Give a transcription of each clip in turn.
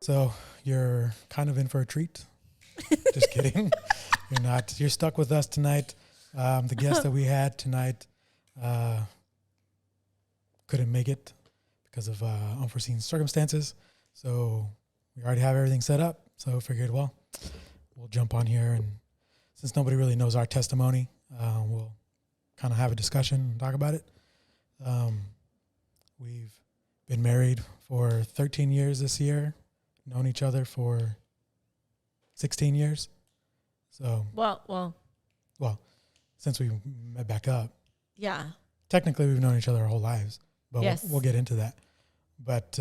So you're kind of in for a treat. Just kidding. You're not. You're stuck with us tonight. The guest that we had tonight couldn't make it because of unforeseen circumstances. So we already have everything set up. So figured, well, we'll jump on here. And since nobody really knows our testimony, we'll kind of have a discussion and talk about it. We've been married for 13 years this year, known each other for 16 years. So Well, since we met back up, yeah. technically we've known each other our whole lives, but Yes. we'll get into that. But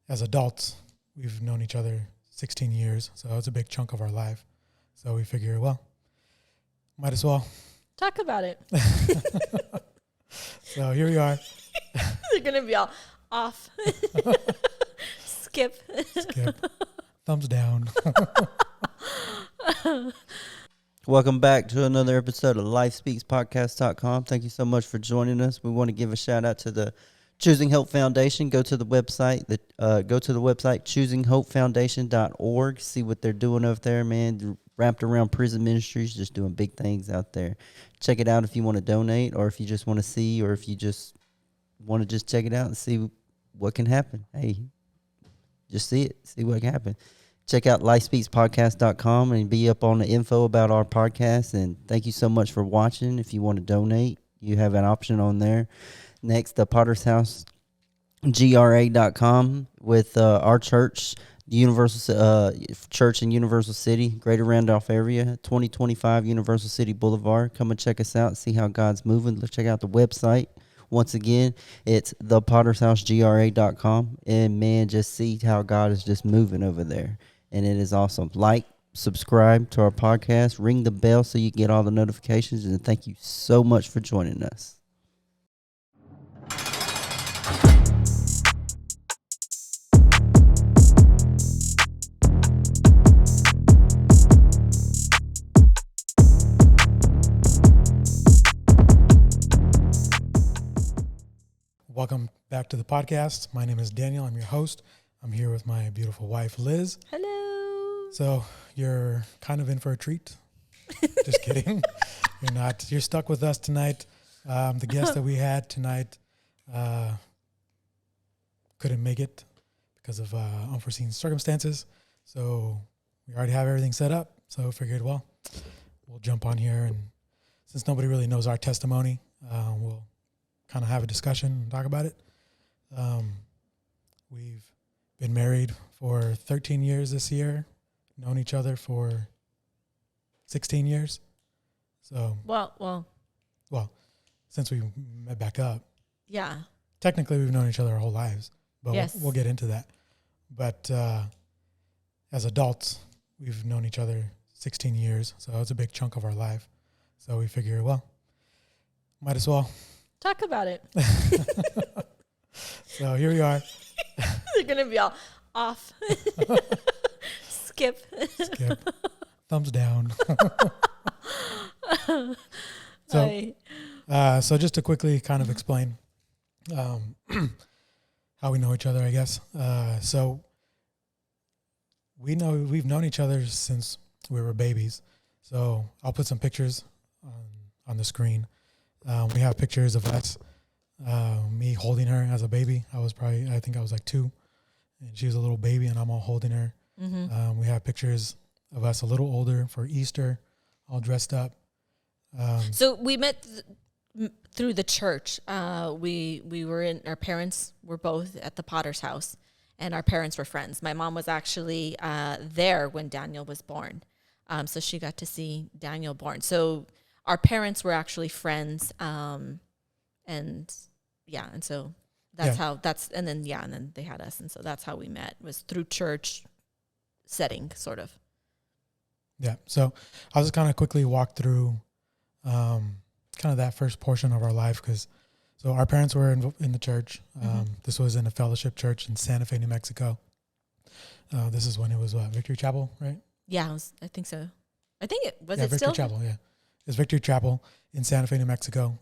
as adults, we've known each other 16 years, so it's a big chunk of our life. So we figure, well, might as well Talk about it. So here we are. They're going to be all off. Skip. Thumbs down. Welcome back to another episode of LifeSpeaksPodcast.com. Thank you so much for joining us. We want to give a shout out to the Choosing Hope Foundation. Go to the website, choosinghopefoundation.org. See what they're doing over there, man. Wrapped around prison ministries, just doing big things out there. Check it out if you want to donate, or if you just want to see, or if you just want to just check it out and see what can happen. Hey, just see what can happen. Check out LifeSpeaksPodcast.com and be up on the info about our podcast. And thank you so much for watching. If you want to donate, you have an option on there. Next, the Potter's House, GRA.com with our church, the Universal Church in Universal City, Greater Randolph area, 2025 Universal City Boulevard. Come and check us out, see how God's moving. Let's check out the website. Once again, it's thepottersHouseGRA.com. And, man, just see how God is just moving over there. And it is awesome. Like, subscribe to our podcast, ring the bell so you get all the notifications. And thank you so much for joining us. Welcome back to the podcast. My name is Daniel. I'm your host. I'm here with my beautiful wife, Liz. Hello. So you're kind of in for a treat. Just kidding. You're not. You're stuck with us tonight. The guest that we had tonight couldn't make it because of unforeseen circumstances. So we already have everything set up. So figured, well, we'll jump on here. And since nobody really knows our testimony, we'll kind of have a discussion and talk about it. We've been married for 13 years this year, known each other for 16 years. So, Well, since we met back up, yeah. technically we've known each other our whole lives, but Yes. we'll get into that. But as adults, we've known each other 16 years, so it's a big chunk of our life. So we figure, well, might as well Talk about it. So here we are. They're going to be all off. Skip. Thumbs down. So just to quickly kind of explain how we know each other, I guess. So we've known each other since we were babies. So I'll put some pictures on the screen. We have pictures of us, me holding her as a baby. I think I was like 2, and she was a little baby, and I'm all holding her. Mm-hmm. We have pictures of us a little older for Easter, all dressed up. So we met through the church. We were our parents were both at the Potter's House, and our parents were friends. My mom was actually there when Daniel was born. So she got to see Daniel born. So our parents were actually friends. And so that's how and then they had us. And so that's how we met, was through church setting, sort of. Yeah. So I'll just kind of quickly walk through kind of that first portion of our life. So our parents were in the church. This was in a fellowship church in Santa Fe, New Mexico. This is when it was Victory Chapel, right? Yeah, I think so. I think it was. Yeah, it Victory still Chapel. Yeah, it's Victory Chapel in Santa Fe, New Mexico.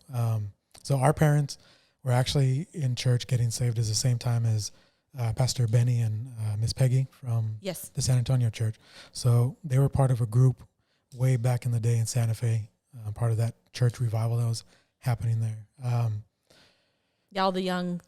So our parents were actually in church getting saved at the same time as Pastor Benny and Miss Peggy from Yes. the San Antonio church. So they were part of a group way back in the day in Santa Fe, part of that church revival that was happening there. Yeah, all the young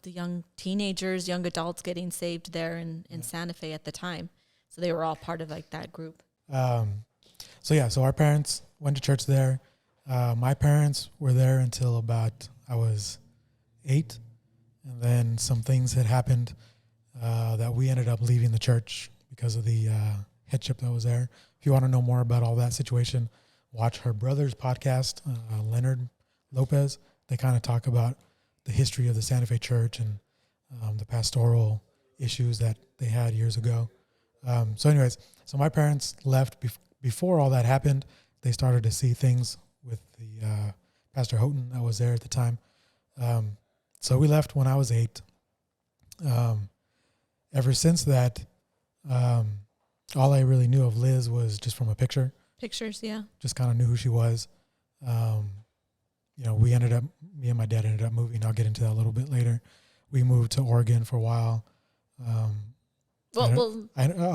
teenagers, young adults getting saved there in Santa Fe at the time. So they were all part of like that group. So our parents went to church there. My parents were there until about I was 8. And then some things had happened that we ended up leaving the church because of the headship that was there. If you want to know more about all that situation, watch her brother's podcast, Leonard Lopez. They kind of talk about the history of the Santa Fe church and the pastoral issues that they had years ago. So my parents left before all that happened. They started to see things with the Pastor Houghton that was there at the time. So we left when I was 8. Ever since that, all I really knew of Liz was just from a picture. Pictures, yeah. Just kind of knew who she was. Me and my dad ended up moving. I'll get into that a little bit later. We moved to Oregon for a while. I'll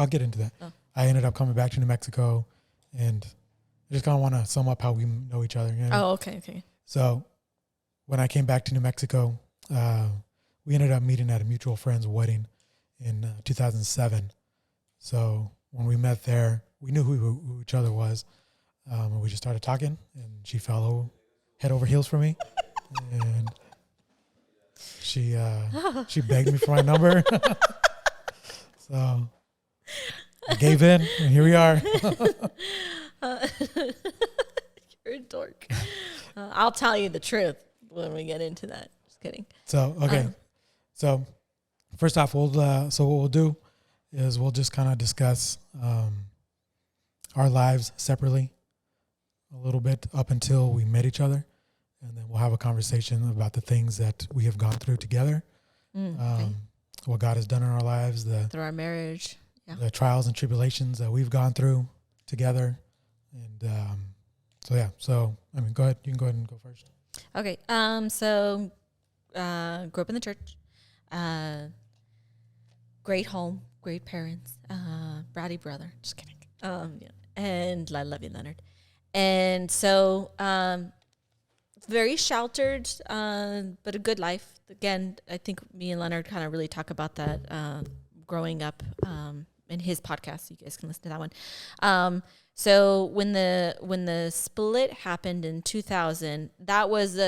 get into that. Oh. I ended up coming back to New Mexico, and I just kind of want to sum up how we know each other. You know? Oh, okay. So when I came back to New Mexico, we ended up meeting at a mutual friend's wedding in 2007. So when we met there, we knew who each other was. And we just started talking, and she fell head over heels for me. And she begged me for my number. So I gave in, and here we are. You're a dork. I'll tell you the truth when we get into that. Just kidding. So, okay. So first off, what we'll do is we'll just kind of discuss our lives separately a little bit up until we met each other. And then we'll have a conversation about the things that we have gone through together, Okay. what God has done in our lives, Through our marriage. Yeah. the trials and tribulations that we've gone through together. And so go ahead. You can go ahead and go first. Okay. Grew up in the church. Great home, great parents. Bratty brother. Just kidding. Yeah. And I love you, Leonard. And so, very sheltered, but a good life. Again, I think me and Leonard kind of really talk about that growing up in his podcast. You guys can listen to that one. So when the split happened in 2000, that was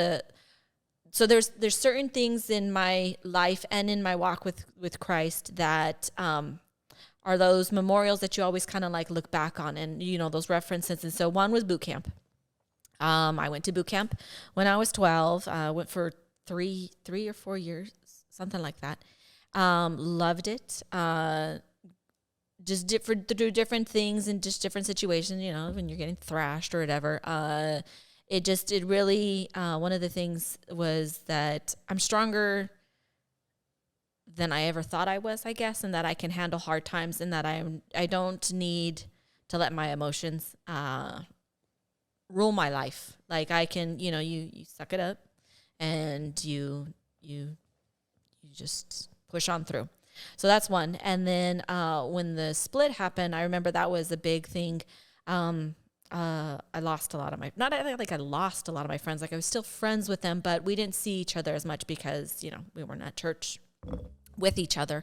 so there's certain things in my life and in my walk with Christ that are those memorials that you always kind of like look back on, and those references. And so one was boot camp. I went to boot camp when I was 12. Went for three or 4 years, something like that. Loved it. Just to do different things in just different situations, when you're getting thrashed or whatever. It really, one of the things was that I'm stronger than I ever thought I was, I guess, and that I can handle hard times, and that I don't need to let my emotions rule my life. Like I can, you suck it up and you just push on through. So that's one. And then when the split happened, I remember that was a big thing. I lost a lot of I lost a lot of my friends. Like I was still friends with them, but we didn't see each other as much because, we weren't at church with each other.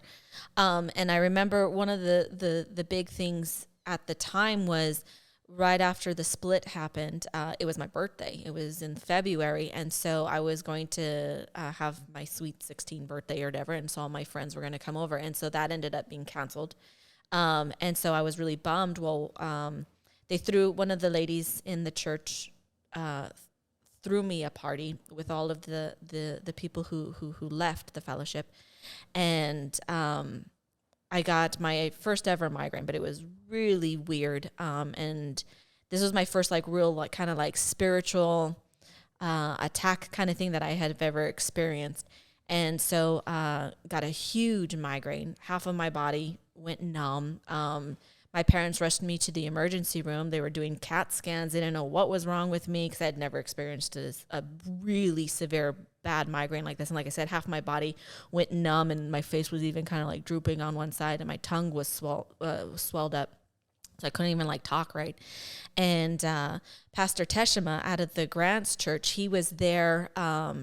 And I remember one of the big things at the time was right after the split happened, it was my birthday. It was in February. And so I was going to have my sweet 16 birthday or whatever. And so all my friends were going to come over. And so that ended up being canceled. And so I was really bummed. Well, they threw, one of the ladies in the church threw me a party with all of the people who left the fellowship. And I got my first ever migraine, but it was really weird. And this was my first real kind of spiritual attack kind of thing that I had ever experienced. And so got a huge migraine. Half of my body went numb. My parents rushed me to the emergency room. They were doing CAT scans. They didn't know what was wrong with me because I had never experienced a really severe bad migraine like this. And like I said, half my body went numb, and my face was even kind of like drooping on one side, and my tongue was swelled up. So I couldn't even like talk right. And Pastor Teshima out of the Grants Church, he was there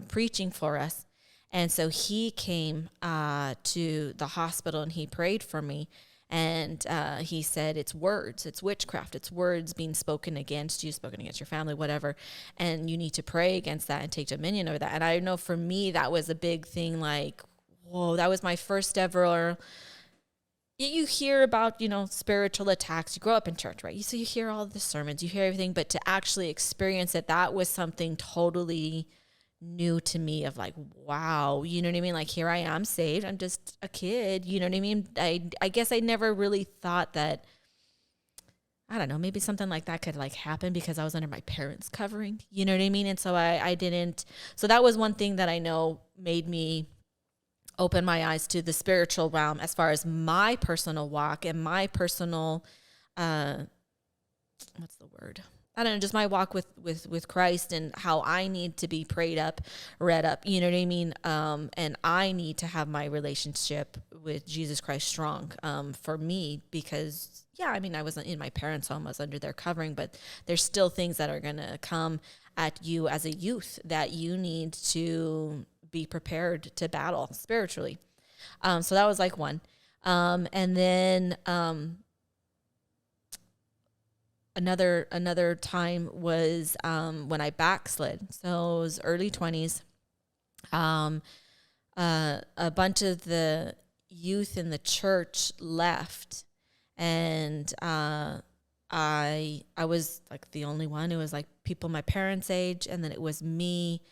preaching for us. And so he came to the hospital, and he prayed for me. And he said, it's words, it's witchcraft, it's words being spoken against you, spoken against your family, whatever. And you need to pray against that and take dominion over that. And I know for me, that was a big thing. Like, whoa, that was my first ever. You hear about, spiritual attacks. You grow up in church, right? So you hear all the sermons, you hear everything, but to actually experience it, that was something totally new to me of like, wow, you know what I mean? Like, here I am saved. I'm just a kid. You know what I mean? I guess I never really thought that, I don't know, maybe something like that could like happen because I was under my parents' covering, you know what I mean? And so I didn't, so that was one thing that I know made me open my eyes to the spiritual realm as far as my personal walk and my personal, what's the word? I don't know, just my walk with Christ and how I need to be prayed up, read up, you know what I mean? And I need to have my relationship with Jesus Christ strong for me because, yeah, I mean, I wasn't in my parents' home, I was under their covering, but there's still things that are going to come at you as a youth that you need to be prepared to battle spiritually. So that was like one. And then another time was when I backslid. So it was early 20s. A bunch of the youth in the church left, and I was like the only one. It was like people my parents' age, and then it was me,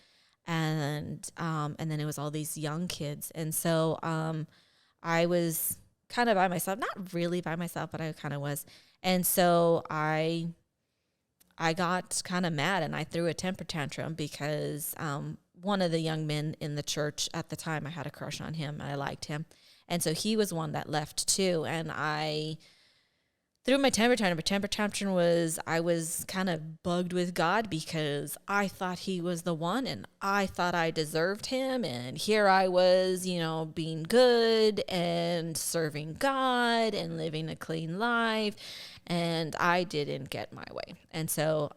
and then it was all these young kids. And so I was kind of by myself, not really by myself, but I kind of was. And so I got kind of mad, and I threw a temper tantrum because one of the young men in the church at the time, I had a crush on him. I liked him. And so he was one that left too. And I threw my temper tantrum. But temper tantrum was, I was kind of bugged with God because I thought he was the one, and I thought I deserved him. And here I was, being good and serving God and living a clean life. And I didn't get my way. And so,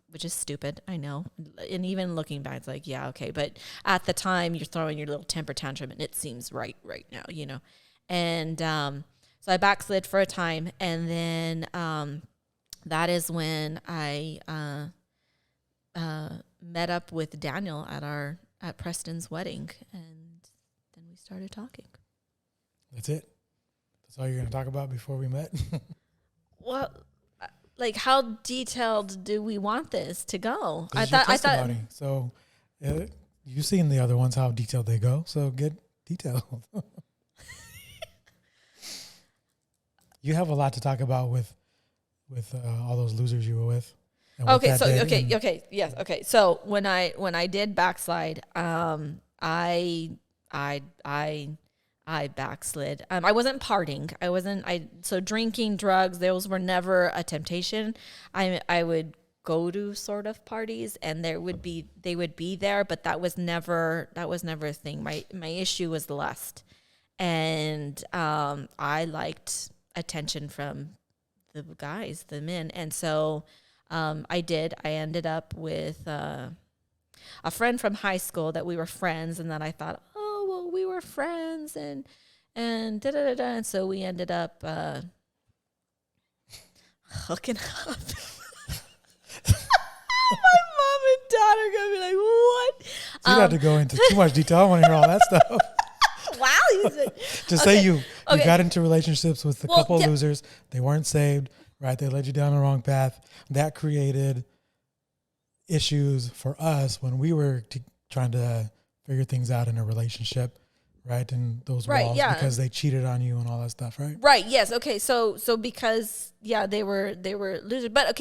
which is stupid, I know. And even looking back, it's like, yeah, okay. But at the time, you're throwing your little temper tantrum, and it seems right now, And so I backslid for a time. And then that is when I met up with Daniel at Preston's wedding. And then we started talking. That's it? That's all you're going to talk about before we met? Well, like, how detailed do we want this to go? I thought. So, you've seen the other ones, how detailed they go. So get detailed. You have a lot to talk about with all those losers you were with. Okay. So when I did backslide, I backslid. I wasn't partying. So drinking, drugs, those were never a temptation. I would go to sort of parties, and they would be there, but that was never a thing. My issue was lust. And I liked attention from the guys, the men. And so I ended up with a friend from high school that we were friends, and then I thought, we were friends and da-da-da-da. And so we ended up hooking up. My mom and dad are going to be like, what? So you don't have to go into too much detail. I want to hear all that stuff. Wow. Just say you got into relationships with a couple of losers. They weren't saved, right? They led you down the wrong path. That created issues for us when we were trying to figure things out in a relationship, right? And those walls, because they cheated on you and all that stuff, right? Right. Yes. Okay. So because they were losers, but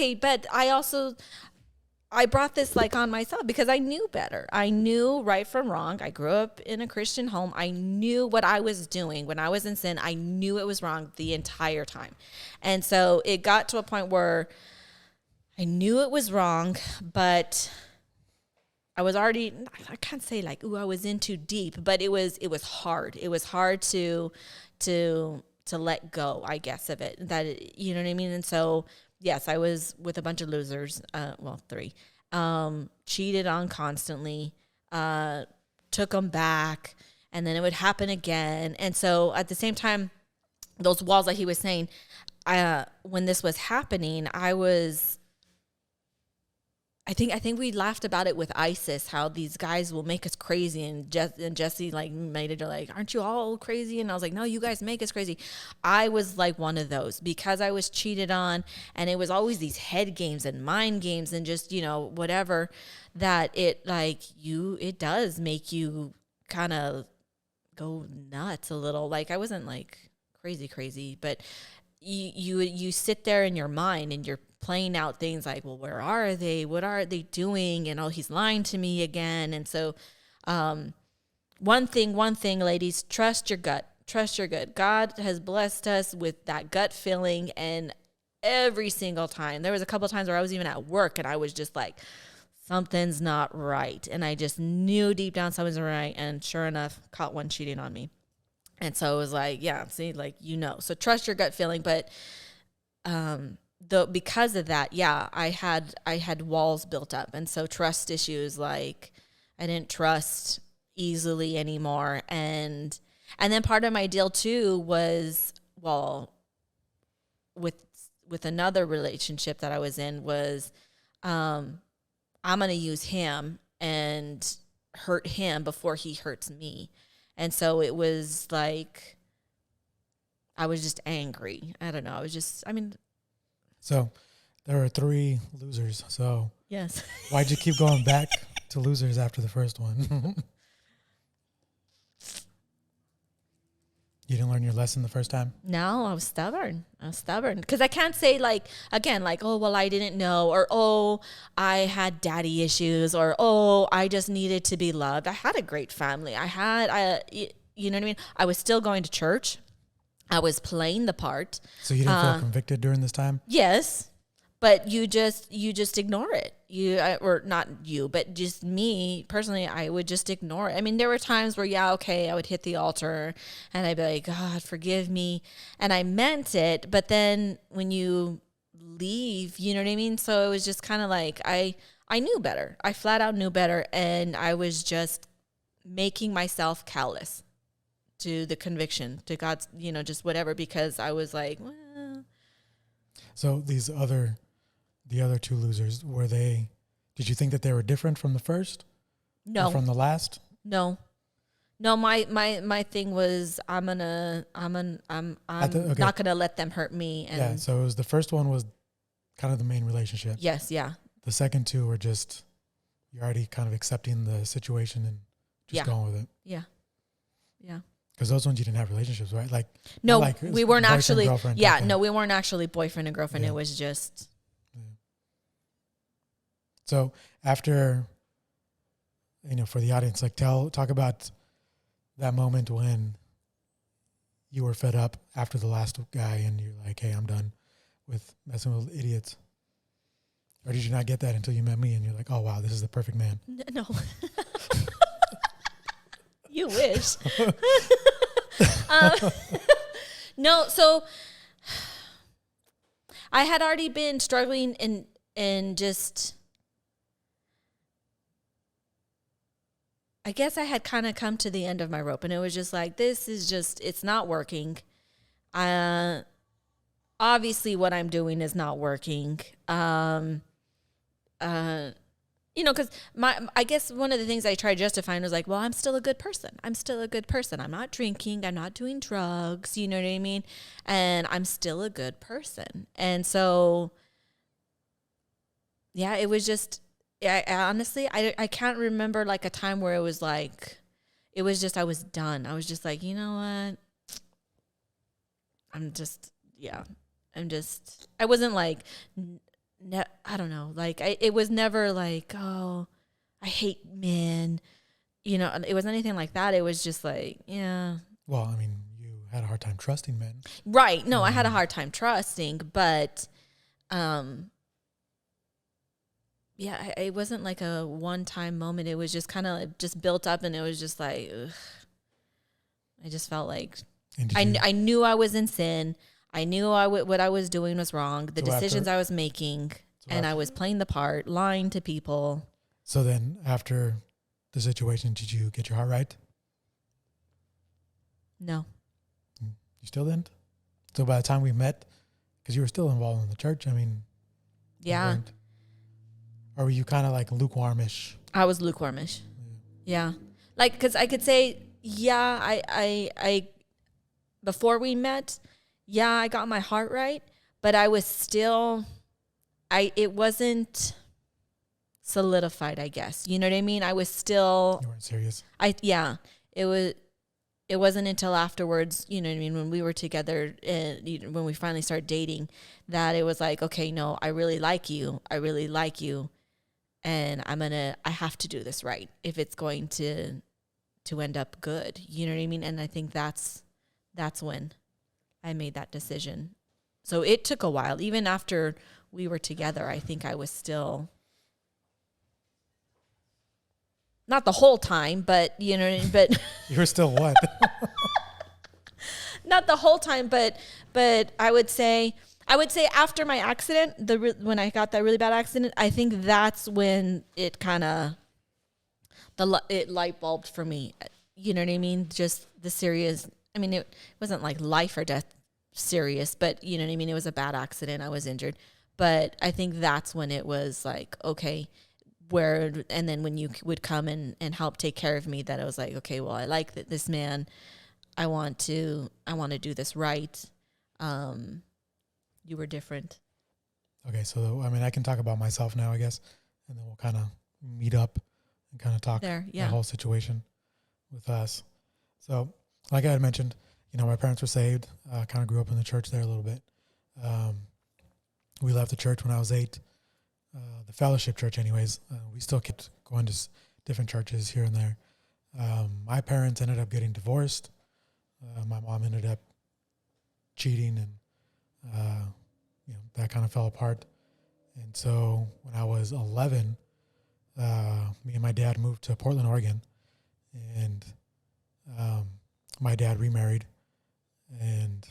I brought this like on myself because I knew better. I knew right from wrong. I grew up in a Christian home. I knew what I was doing when I was in sin. I knew it was wrong the entire time. And so it got to a point where I knew it was wrong, but was already, I can't say like, ooh, I was in too deep, but it was hard. It was hard to let go, I guess, of it. You know what I mean? And so, yes, I was with a bunch of losers. Well, 3. Cheated on constantly. Took them back, and then it would happen again. And so, at the same time, those walls that he was saying, when this was happening, I think we laughed about it with ISIS, how these guys will make us crazy, and Jesse like made it like, aren't you all crazy? And I was like, no, you guys make us crazy. I was like one of those because I was cheated on, and it was always these head games and mind games and just, whatever, that it does make you kind of go nuts a little. Like I wasn't like crazy, but you sit there in your mind and you're playing out things like, well, where are they? What are they doing? And he's lying to me again. And so, one thing, ladies, trust your gut. Trust your gut. God has blessed us with that gut feeling, and every single time, there was a couple of times where I was even at work and I was just like, something's not right. And I just knew deep down something's right. And sure enough, caught one cheating on me. And so it was like, yeah, see, like, so trust your gut feeling. But, because of that, yeah, I had walls built up. And so trust issues, like I didn't trust easily anymore. And then part of my deal too was, well, with another relationship that I was in was, I'm going to use him and hurt him before he hurts me. And so it was like, I was just angry. I don't know. So there were 3 losers. So yes. Why'd you keep going back to losers after the first one? You didn't learn your lesson the first time? No, I was stubborn. Because I can't say like, again, like, oh, well, I didn't know, or, oh, I had daddy issues, or, oh, I just needed to be loved. I had a great family. You know what I mean? I was still going to church. I was playing the part. So you didn't feel convicted during this time? Yes. But you just ignore it. Or not you, but just me personally, I would just ignore it. I mean, there were times where, yeah, okay, I would hit the altar and I'd be like, God, forgive me. And I meant it. But then when you leave, you know what I mean? So it was just kind of like, I knew better. I flat out knew better. And I was just making myself callous to the conviction, to God's, just whatever, because I was like, well. So the other 2 losers, did you think that they were different from the first? No. Or from the last? No, my thing was, I'm not gonna let them hurt me. And yeah. So it was the first one was kind of the main relationship. Yes. Yeah. The second 2 were just, you're already kind of accepting the situation and just going with it. Yeah. Yeah. Because those ones you didn't have relationships, right? Like, no, like we weren't actually. Yeah, girlfriend. no, we weren't actually boyfriend and girlfriend. Yeah. It was just. Yeah. So after, for the audience, like talk about that moment when you were fed up after the last guy and you're like, hey, I'm done with messing with idiots. Or did you not get that until you met me and you're like, oh, wow, this is the perfect man? No. You wish. No, so I had already been struggling and just, I guess I had kind of come to the end of my rope, and it was just like, this is just, it's not working. Obviously what I'm doing is not working. Because I guess one of the things I tried justifying was like, well, I'm still a good person. I'm not drinking. I'm not doing drugs. You know what I mean? And I'm still a good person. And so, yeah, it was just, I honestly, I can't remember like a time where it was like, it was just, I was done. I was just like, you know what? I wasn't like, I don't know. Like it was never like, oh, I hate men. It wasn't anything like that. It was just like, yeah. Well, I mean, you had a hard time trusting men. Right. No, I had a hard time trusting, but Yeah, it wasn't like a one-time moment. It was just kind of just built up, and it was just like, ugh. I just felt like I knew I was in sin. I knew what I was doing was wrong. The decisions I was making, and I was playing the part, lying to people. So then after the situation, did you get your heart right? No. You still didn't? So by the time we met, because you were still involved in the church, I mean. Yeah. Or were you kind of like lukewarmish? I was lukewarmish. Yeah. Like, because I could say, yeah, I before we met, yeah, I got my heart right, but I was still, it wasn't solidified, I guess. You know what I mean? I was still. You weren't serious. It wasn't until afterwards, you know what I mean, when we were together and when we finally started dating, that it was like, okay, no, I really like you. I really like you. And I have to do this right if it's going to end up good. You know what I mean? And I think that's when I made that decision. So it took a while. Even after we were together, I think I was still, not the whole time, but you know what I mean? But you were still what? Not the whole time, but I would say after my accident, when I got that really bad accident, I think that's when it kind of it light bulbed for me. You know what I mean? Just the serious. I mean, it wasn't like life or death serious, but you know what I mean? It was a bad accident. I was injured, but I think that's when it was like, okay, and then when you would come and help take care of me, that I was like, okay, well, I like this man. I want to do this right. You were different. Okay, so I mean, I can talk about myself now, I guess, and then we'll kind of meet up and kind of talk the whole situation with us. So, like I had mentioned, you know, my parents were saved. Kind of grew up in the church there a little bit. We left the church when I was 8. The fellowship church, anyways. We still kept going to different churches here and there. My parents ended up getting divorced. My mom ended up cheating, and you know, that kind of fell apart. And so when I was 11, me and my dad moved to Portland, Oregon, and my dad remarried. And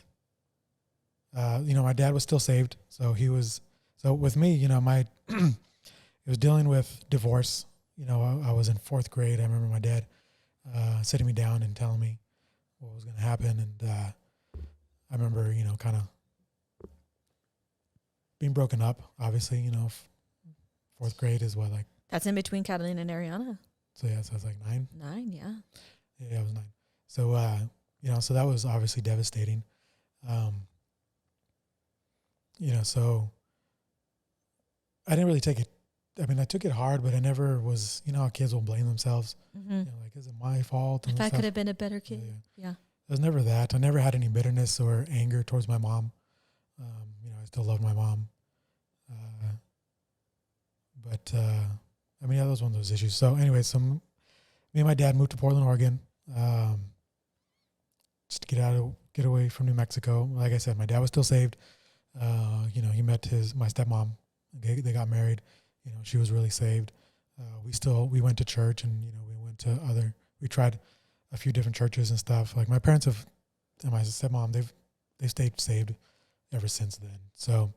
you know, my dad was still saved, so with me, you know, it was dealing with divorce. You know, I was in 4th grade. I remember my dad sitting me down and telling me what was going to happen. And I remember, you know, kind of being broken up, obviously. You know, 4th grade is what, like... That's in between Catalina and Ariana. So, yeah, so I was like 9. 9, yeah. Yeah, I was 9. So, you know, so that was obviously devastating. You know, so I didn't really take it. I mean, I took it hard, but I never was, you know, how kids will blame themselves. Mm-hmm. You know, like, is it my fault? If I could have been a better kid. Yeah. It was never that. I never had any bitterness or anger towards my mom. You know, I still love my mom. But I mean, that was one of those issues. So anyway, me and my dad moved to Portland, Oregon, just to get away from New Mexico. Like I said, my dad was still saved. You know, he met my stepmom. They got married. You know, she was really saved. We went to church, and you know, we tried a few different churches and stuff. Like my parents and my stepmom, they've stayed saved ever since then. So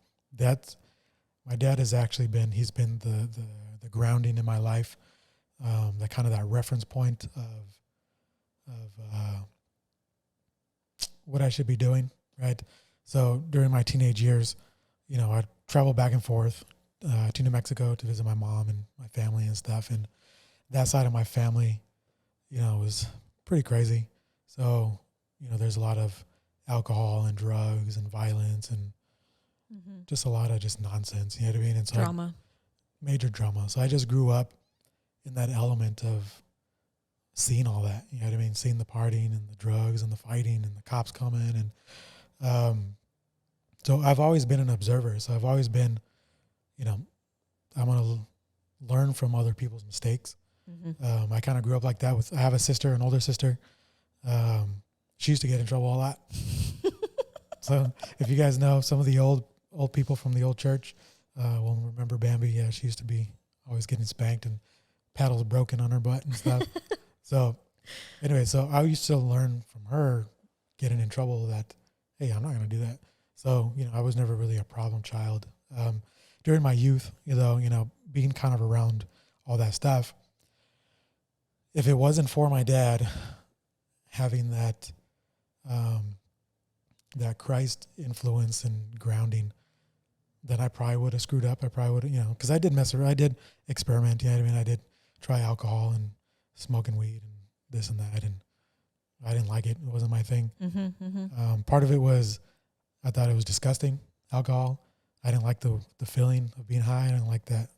my dad has actually he's been the grounding in my life, that reference point of what I should be doing, right? So during my teenage years, you know, I'd travel back and forth to New Mexico to visit my mom and my family and stuff. And that side of my family, you know, was pretty crazy. So, you know, there's a lot of alcohol and drugs and violence and just a lot of just nonsense, you know what I mean? And so drama. Major drama. So I just grew up in that element of seeing all that, you know what I mean? Seeing the partying and the drugs and the fighting and the cops coming. And so I've always been an observer. So I've always been, you know, I want to learn from other people's mistakes. Mm-hmm. I kind of grew up like that. I have a sister, an older sister. She used to get in trouble a lot. So if you guys know some of the old people from the old church, will remember Bambi. Yeah, she used to be always getting spanked and paddles broken on her butt and stuff. So anyway, so I used to learn from her getting in trouble that, hey, I'm not going to do that. So, I was never really a problem child. During my youth, being kind of around all that stuff, if it wasn't for my dad having that that Christ influence and grounding, then I probably would have screwed up. I probably would have, because I did mess around. I did experiment. I did try alcohol and smoking weed and this and that. And I didn't like it. It wasn't my thing. Part of it was I thought it was disgusting, alcohol. I didn't like the feeling of being high. I didn't like the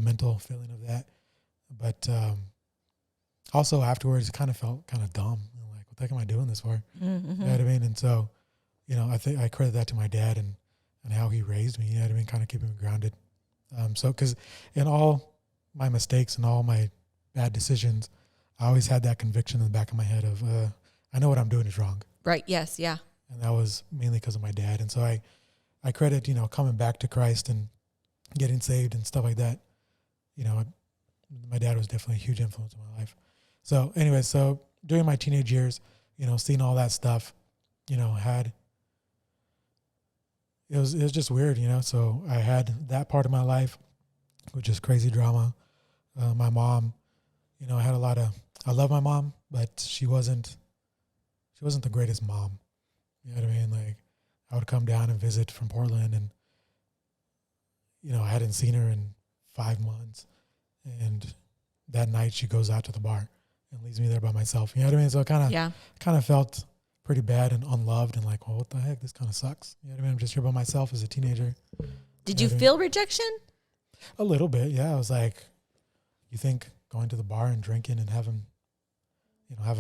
mental feeling of that. But also afterwards, it kind of felt kind of dumb. Like, what the heck am I doing this for? You know what I mean? And so, I think I credit that to my dad and how he raised me. You know what I mean? Kind of keeping me grounded. So, because in all my mistakes and all my bad decisions, I always had that conviction in the back of my head of, I know what I'm doing is wrong. Right. Yes. Yeah. And that was mainly because of my dad. And so I credit, coming back to Christ and getting saved and stuff like that. My dad was definitely a huge influence in my life. So anyway, so during my teenage years, seeing all that stuff, it was just weird, So I had that part of my life, which is crazy drama. My mom, I had I love my mom, but she wasn't the greatest mom. You know what I mean? Like, I would come down and visit from Portland, and I hadn't seen her in 5 months, and that night she goes out to the bar and leaves me there by myself. You know what I mean? So I kind of felt pretty bad and unloved, and like, well, what the heck? This kind of sucks. You know what I mean? I'm just here by myself as a teenager. Did you feel rejection? A little bit, yeah. I was like, you think going to the bar and drinking and having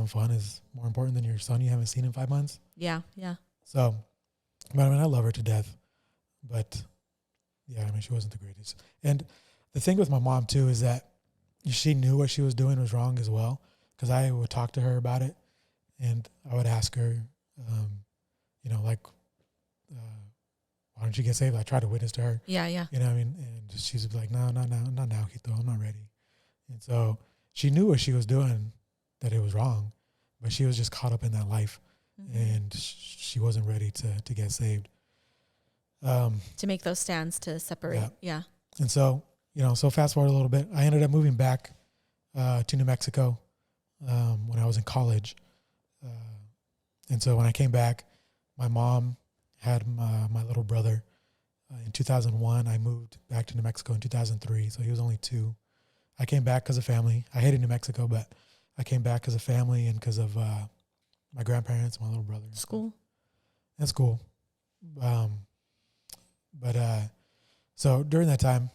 fun is more important than your son you haven't seen in 5 months? Yeah, yeah. So, but I love her to death. But, yeah, she wasn't the greatest. And the thing with my mom, too, is that she knew what she was doing was wrong as well, because I would talk to her about it, and I would ask her, why don't you get saved? I tried to witness to her. Yeah, yeah. And she's like, no, not now, Keith, I'm not ready. And so she knew what she was doing, that it was wrong, but she was just caught up in that life, and she wasn't ready to get saved. To make those stands to separate. Yeah. And so, so fast forward a little bit, I ended up moving back to New Mexico when I was in college. And so when I came back, my mom had my little brother. In 2001, I moved back to New Mexico in 2003, so he was only 2. I came back because of family. I hated New Mexico, but I came back because of family and because of my grandparents and my little brother. School. And school. So during that time,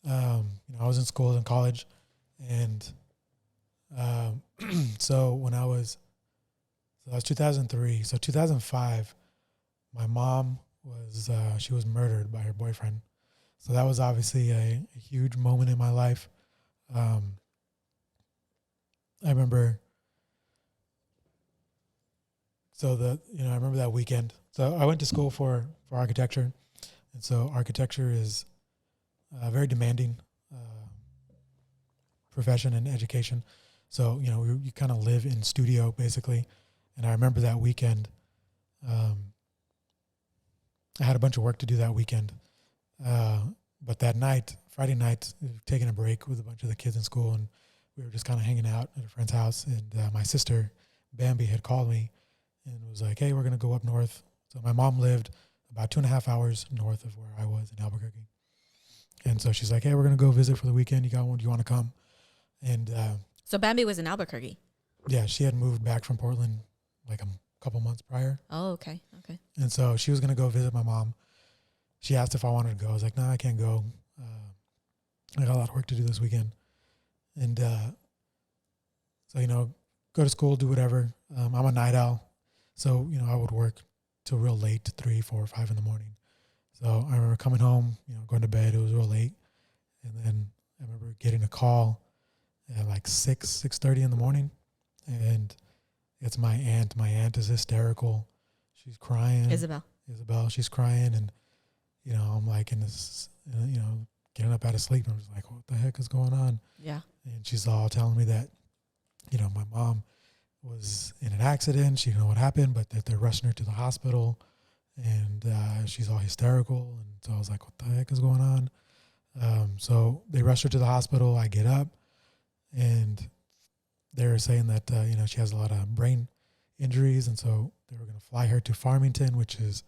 I was in school and college, and so when I was 2003. So 2005, my mom she was murdered by her boyfriend. So that was obviously a huge moment in my life. I remember. So I remember that weekend. So I went to school for architecture, and so architecture is a very demanding profession and education. So you kind of live in studio basically, and I remember that weekend. I had a bunch of work to do that weekend, but that night, Friday night, we were taking a break with a bunch of the kids in school, and we were just kind of hanging out at a friend's house. And my sister, Bambi, had called me and was like, "Hey, we're gonna go up north." So my mom lived about 2.5 hours north of where I was in Albuquerque, and so she's like, "Hey, we're gonna go visit for the weekend. Do you want to come?" And so Bambi was in Albuquerque. Yeah, she had moved back from Portland like a couple months prior. Oh, okay. And so she was going to go visit my mom. She asked if I wanted to go. I was like, no, I can't go. I got a lot of work to do this weekend. And so, go to school, do whatever. I'm a night owl. So, I would work till real late, 3, 4, 5 in the morning. So I remember coming home, going to bed. It was real late. And then I remember getting a call at like 6:30 in the morning. And it's my aunt. My aunt is hysterical. She's crying. Isabel. She's crying. And, I'm like in this, getting up out of sleep. I'm just like, what the heck is going on? Yeah. And she's all telling me that, my mom was in an accident. She didn't know what happened, but that they're rushing her to the hospital, and she's all hysterical. And so I was like, what the heck is going on? So they rush her to the hospital. I get up, and they're saying that, she has a lot of brain injuries. And so they were going to fly her to Farmington, which is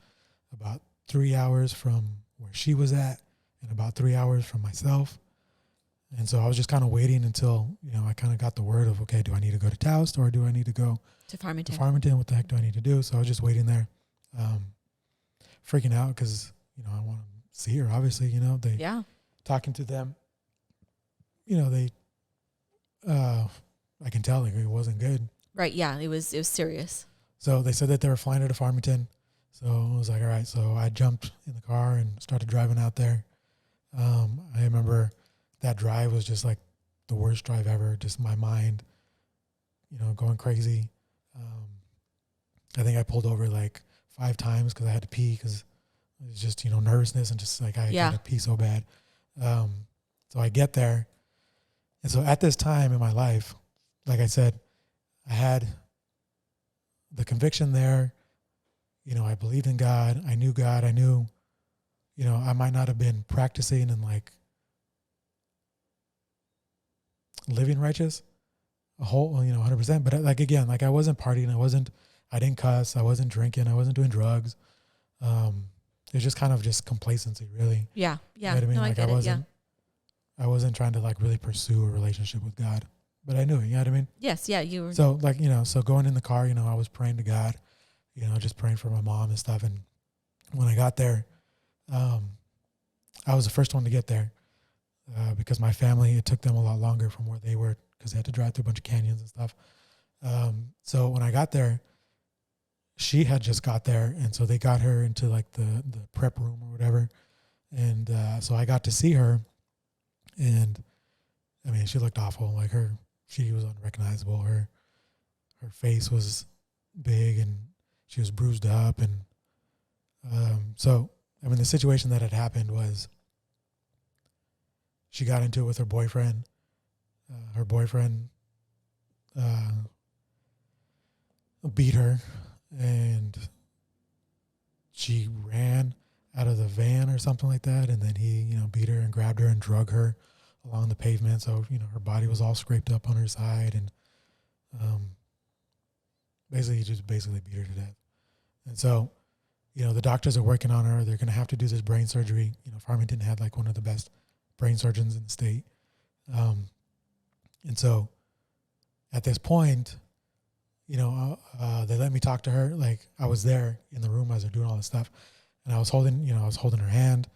about 3 hours from where she was at and about 3 hours from myself. And so I was just kind of waiting until, I kind of got the word of, okay, do I need to go to Taust or do I need to go To Farmington. to Farmington? What the heck do I need to do? So I was just waiting there, freaking out because, I want to see her, obviously, they Yeah. talking to them, they, I can tell like it wasn't good. Right. Yeah. It was serious. So they said that they were flying her to Farmington. So I was like, all right. So I jumped in the car and started driving out there. I remember that drive was just like the worst drive ever. Just my mind, going crazy. I think I pulled over like 5 times because I had to pee because it was just, nervousness and just like I had to pee so bad. So I get there. And so at this time in my life, like I said, I had the conviction there. I believed in God. I knew God. I knew, I might not have been practicing and like living righteous a whole, 100%. But like, again, like I wasn't partying. I didn't cuss. I wasn't drinking. I wasn't doing drugs. It was just kind of just complacency, really. Yeah. Yeah. You know what I mean? No, Like I get it. Yeah. I wasn't trying to like really pursue a relationship with God, but I knew it. You know what I mean? Yes. Yeah. You were. So like, so going in the car, I was praying to God, just praying for my mom and stuff. And when I got there, I was the first one to get there because my family, it took them a lot longer from where they were because they had to drive through a bunch of canyons and stuff. So when I got there, she had just got there. And so they got her into like the prep room or whatever. And so I got to see her. And I mean, she looked awful. Like she was unrecognizable. Her face was big and she was bruised up. And so, I mean, the situation that had happened was she got into it with her boyfriend. Her boyfriend beat her and she ran out of the van or something like that. And then he, beat her and grabbed her and drug her along the pavement. So, her body was all scraped up on her side. And he just beat her to death. And so, the doctors are working on her. They're going to have to do this brain surgery. Farmington had like one of the best brain surgeons in the state. And so at this point, they let me talk to her. Like I was there in the room as they're doing all this stuff. And I was holding her hand.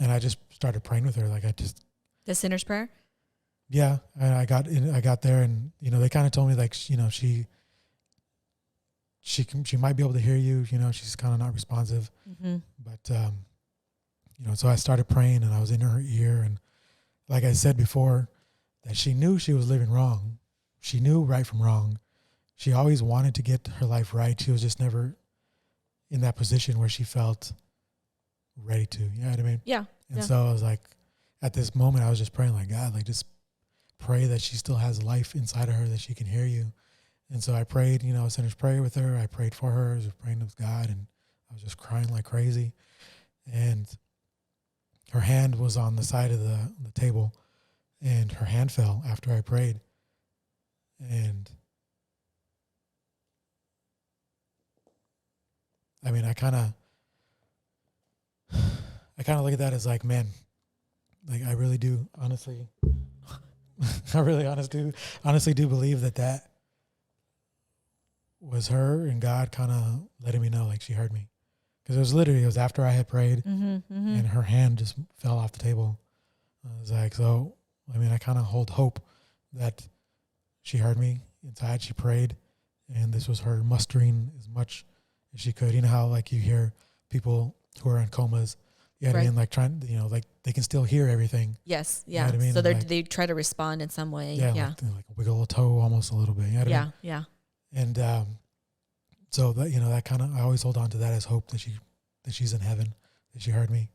And I just started praying with her. Like The sinner's prayer? Yeah. And I got there and, they kind of told me like, she might be able to hear you, she's kind of not responsive. Mm-hmm. But, so I started praying and I was in her ear. And like I said before, that she knew she was living wrong. She knew right from wrong. She always wanted to get her life right. She was just never in that position where she felt ready to, you know what I mean? Yeah. And so I was like, at this moment, I was just praying like, God, like just pray that she still has life inside of her, that she can hear you. And so I prayed, a sinner's prayer with her. I prayed for her. I was praying with God and I was just crying like crazy. And her hand was on the side of the table and her hand fell after I prayed. And I mean, I kind of look at that as like, man, like I really do honestly, I really honestly do believe that was her and God kind of letting me know like she heard me. Because it was after I had prayed and her hand just fell off the table. I was like, so, I mean, I kind of hold hope that she heard me inside. She prayed and this was her mustering as much as she could. You know how like you hear people who are in comas, you know what I mean? Like trying, like they can still hear everything. Yes. Yeah. You know what I mean? So like, they try to respond in some way. Yeah. Yeah. Like wiggle a toe almost a little bit. You know what I mean? Yeah. And so that, that kind of, I always hold on to that as hope that she's in heaven, that she heard me.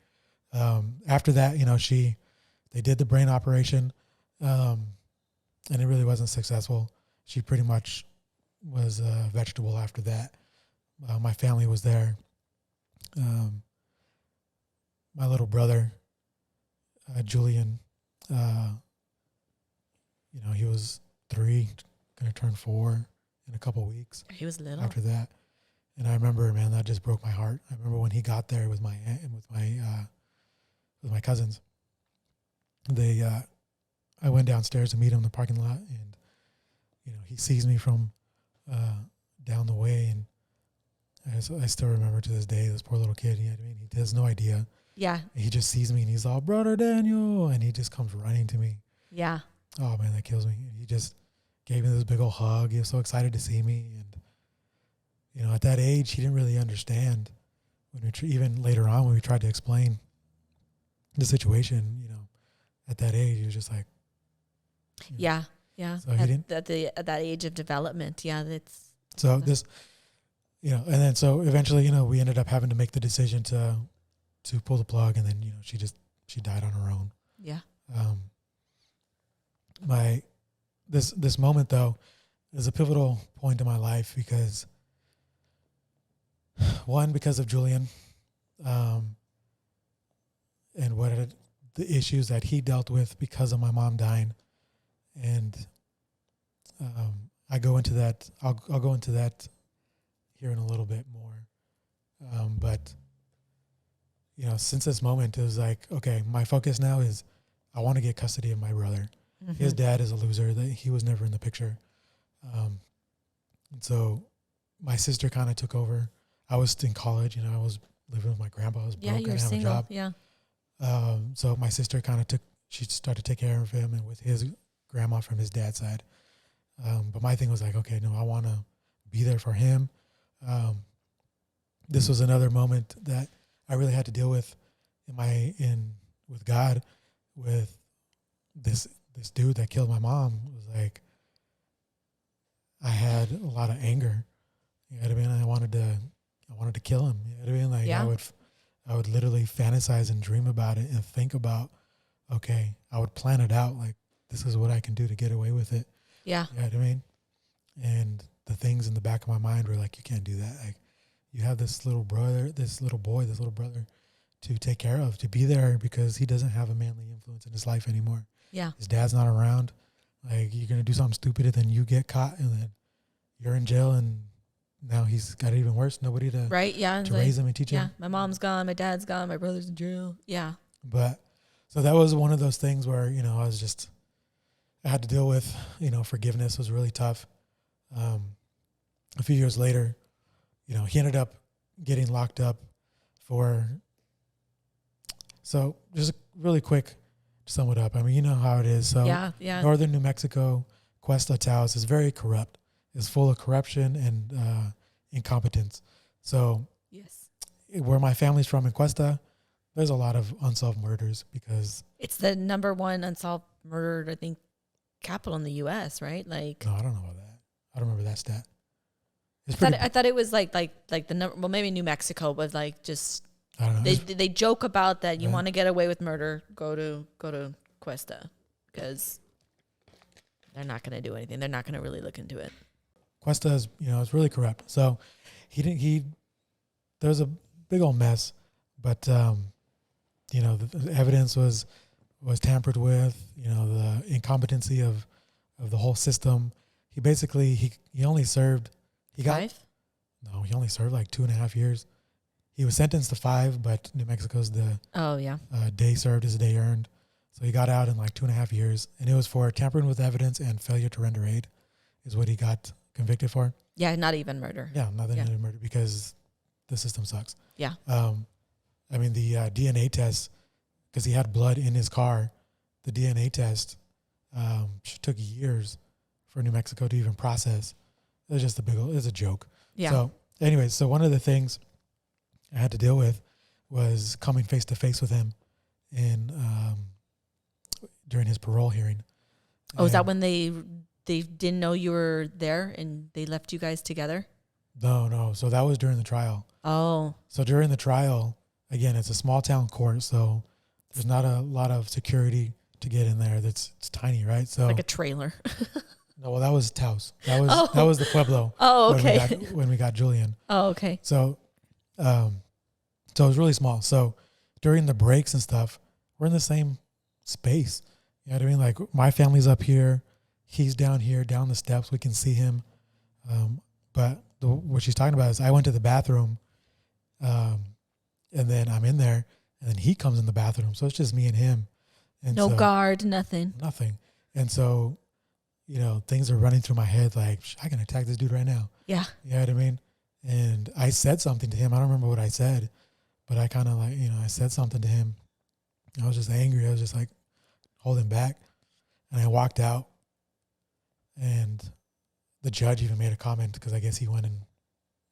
After that, they did the brain operation, and it really wasn't successful. She pretty much was a vegetable after that. My family was there. My little brother, Julian, he was 3, going to turn 4 in a couple weeks. He was little. After that. And I remember, man, that just broke my heart. I remember when he got there with my aunt and with my cousins. I went downstairs to meet him in the parking lot, and he sees me from down the way, and I still remember to this day this poor little kid. He has no idea. Yeah. He just sees me and he's all, "Brother Daniel," and he just comes running to me. Yeah. Oh man, that kills me. He just gave me this big old hug. He was so excited to see me, and at that age, he didn't really understand. When even later on, when we tried to explain the situation, at that age, he was just like, yeah. So he didn't at that age of development. Yeah, that's so this, and then so eventually, we ended up having to make the decision to pull the plug, and then she died on her own. Yeah. This moment though is a pivotal point in my life because of Julian, and the issues that he dealt with because of my mom dying, and I go into that. I'll go into that here in a little bit more, but since this moment, it was like, okay, my focus now is I want to get custody of my brother. Mm-hmm. His dad is a loser; he was never in the picture, and so my sister kind of took over. I was in college, I was living with my grandpa. I was broke. I didn't have a job. Yeah. So my sister she started to take care of him and with his grandma from his dad's side. But my thing was like, okay, no, I want to be there for him. This was another moment that I really had to deal with with God, with this dude that killed my mom. It was like, I had a lot of anger. You know what I mean? I wanted to kill him. You know what I mean? Like, yeah. I would literally fantasize and dream about it and think about, okay, I would plan it out. Like, this is what I can do to get away with it. Yeah. You know what I mean? And the things in the back of my mind were like, you can't do that. Like, you have this little brother to take care of, to be there because he doesn't have a manly influence in his life anymore. Yeah. His dad's not around. Like, you're going to do something stupid and then you get caught and then you're in jail and now he's got it even worse. Nobody to raise him and teach him. Yeah, my mom's gone, my dad's gone, my brother's in jail. Yeah. But so that was one of those things where, I had to deal with, forgiveness was really tough. A few years later, he ended up getting locked up so just really quick to sum it up. I mean, you know how it is. So yeah. Northern New Mexico, Cuesta Taos is very corrupt. It's full of corruption and incompetence. So yes, where my family's from in Cuesta, there's a lot of unsolved murders because it's the number one unsolved murder, I think, capital in the U.S. Right? Like, no, I don't know about that. I don't remember that stat. I thought it was like the number. Well, maybe New Mexico, but like just I don't know. They joke about that. You want to get away with murder, go to Cuesta because they're not going to do anything. They're not going to really look into it. Cuesta is, it's really corrupt. So there was a big old mess, but, the evidence was tampered with, the incompetency of the whole system. He basically, he only served, he only served like 2.5 years. He was sentenced to 5, but New Mexico's day served is a day earned. So he got out in like 2.5 years, and it was for tampering with evidence and failure to render aid is what he got convicted for. Yeah, not even murder. Yeah, not even murder because the system sucks. Yeah. I mean, the DNA test, because he had blood in his car, the DNA test took years for New Mexico to even process. It was just it's a joke. Yeah. So anyways, so one of the things I had to deal with was coming face to face with him during his parole hearing. Oh, is that when they didn't know you were there and they left you guys together? No. So that was during the trial. Oh. So during the trial, again, it's a small town court, so there's not a lot of security to get in there. It's tiny, right? So Like a trailer. no, well, that was Taos. That was the Pueblo. Oh, okay. When we got Julian. Oh, okay. So, so it was really small. So during the breaks and stuff, we're in the same space. You know what I mean? Like my family's up here, he's down here, down the steps. We can see him. But what she's talking about is I went to the bathroom, and then I'm in there, and then he comes in the bathroom. So it's just me and him. And No guard, nothing. Nothing. And so, you know, things are running through my head like, I can attack this dude right now. Yeah. You know what I mean? And I said something to him. I don't remember what I said, but I kind of like, you know, I said something to him. I was just angry. I was just like holding back. And I walked out, and the judge even made a comment because I guess he went and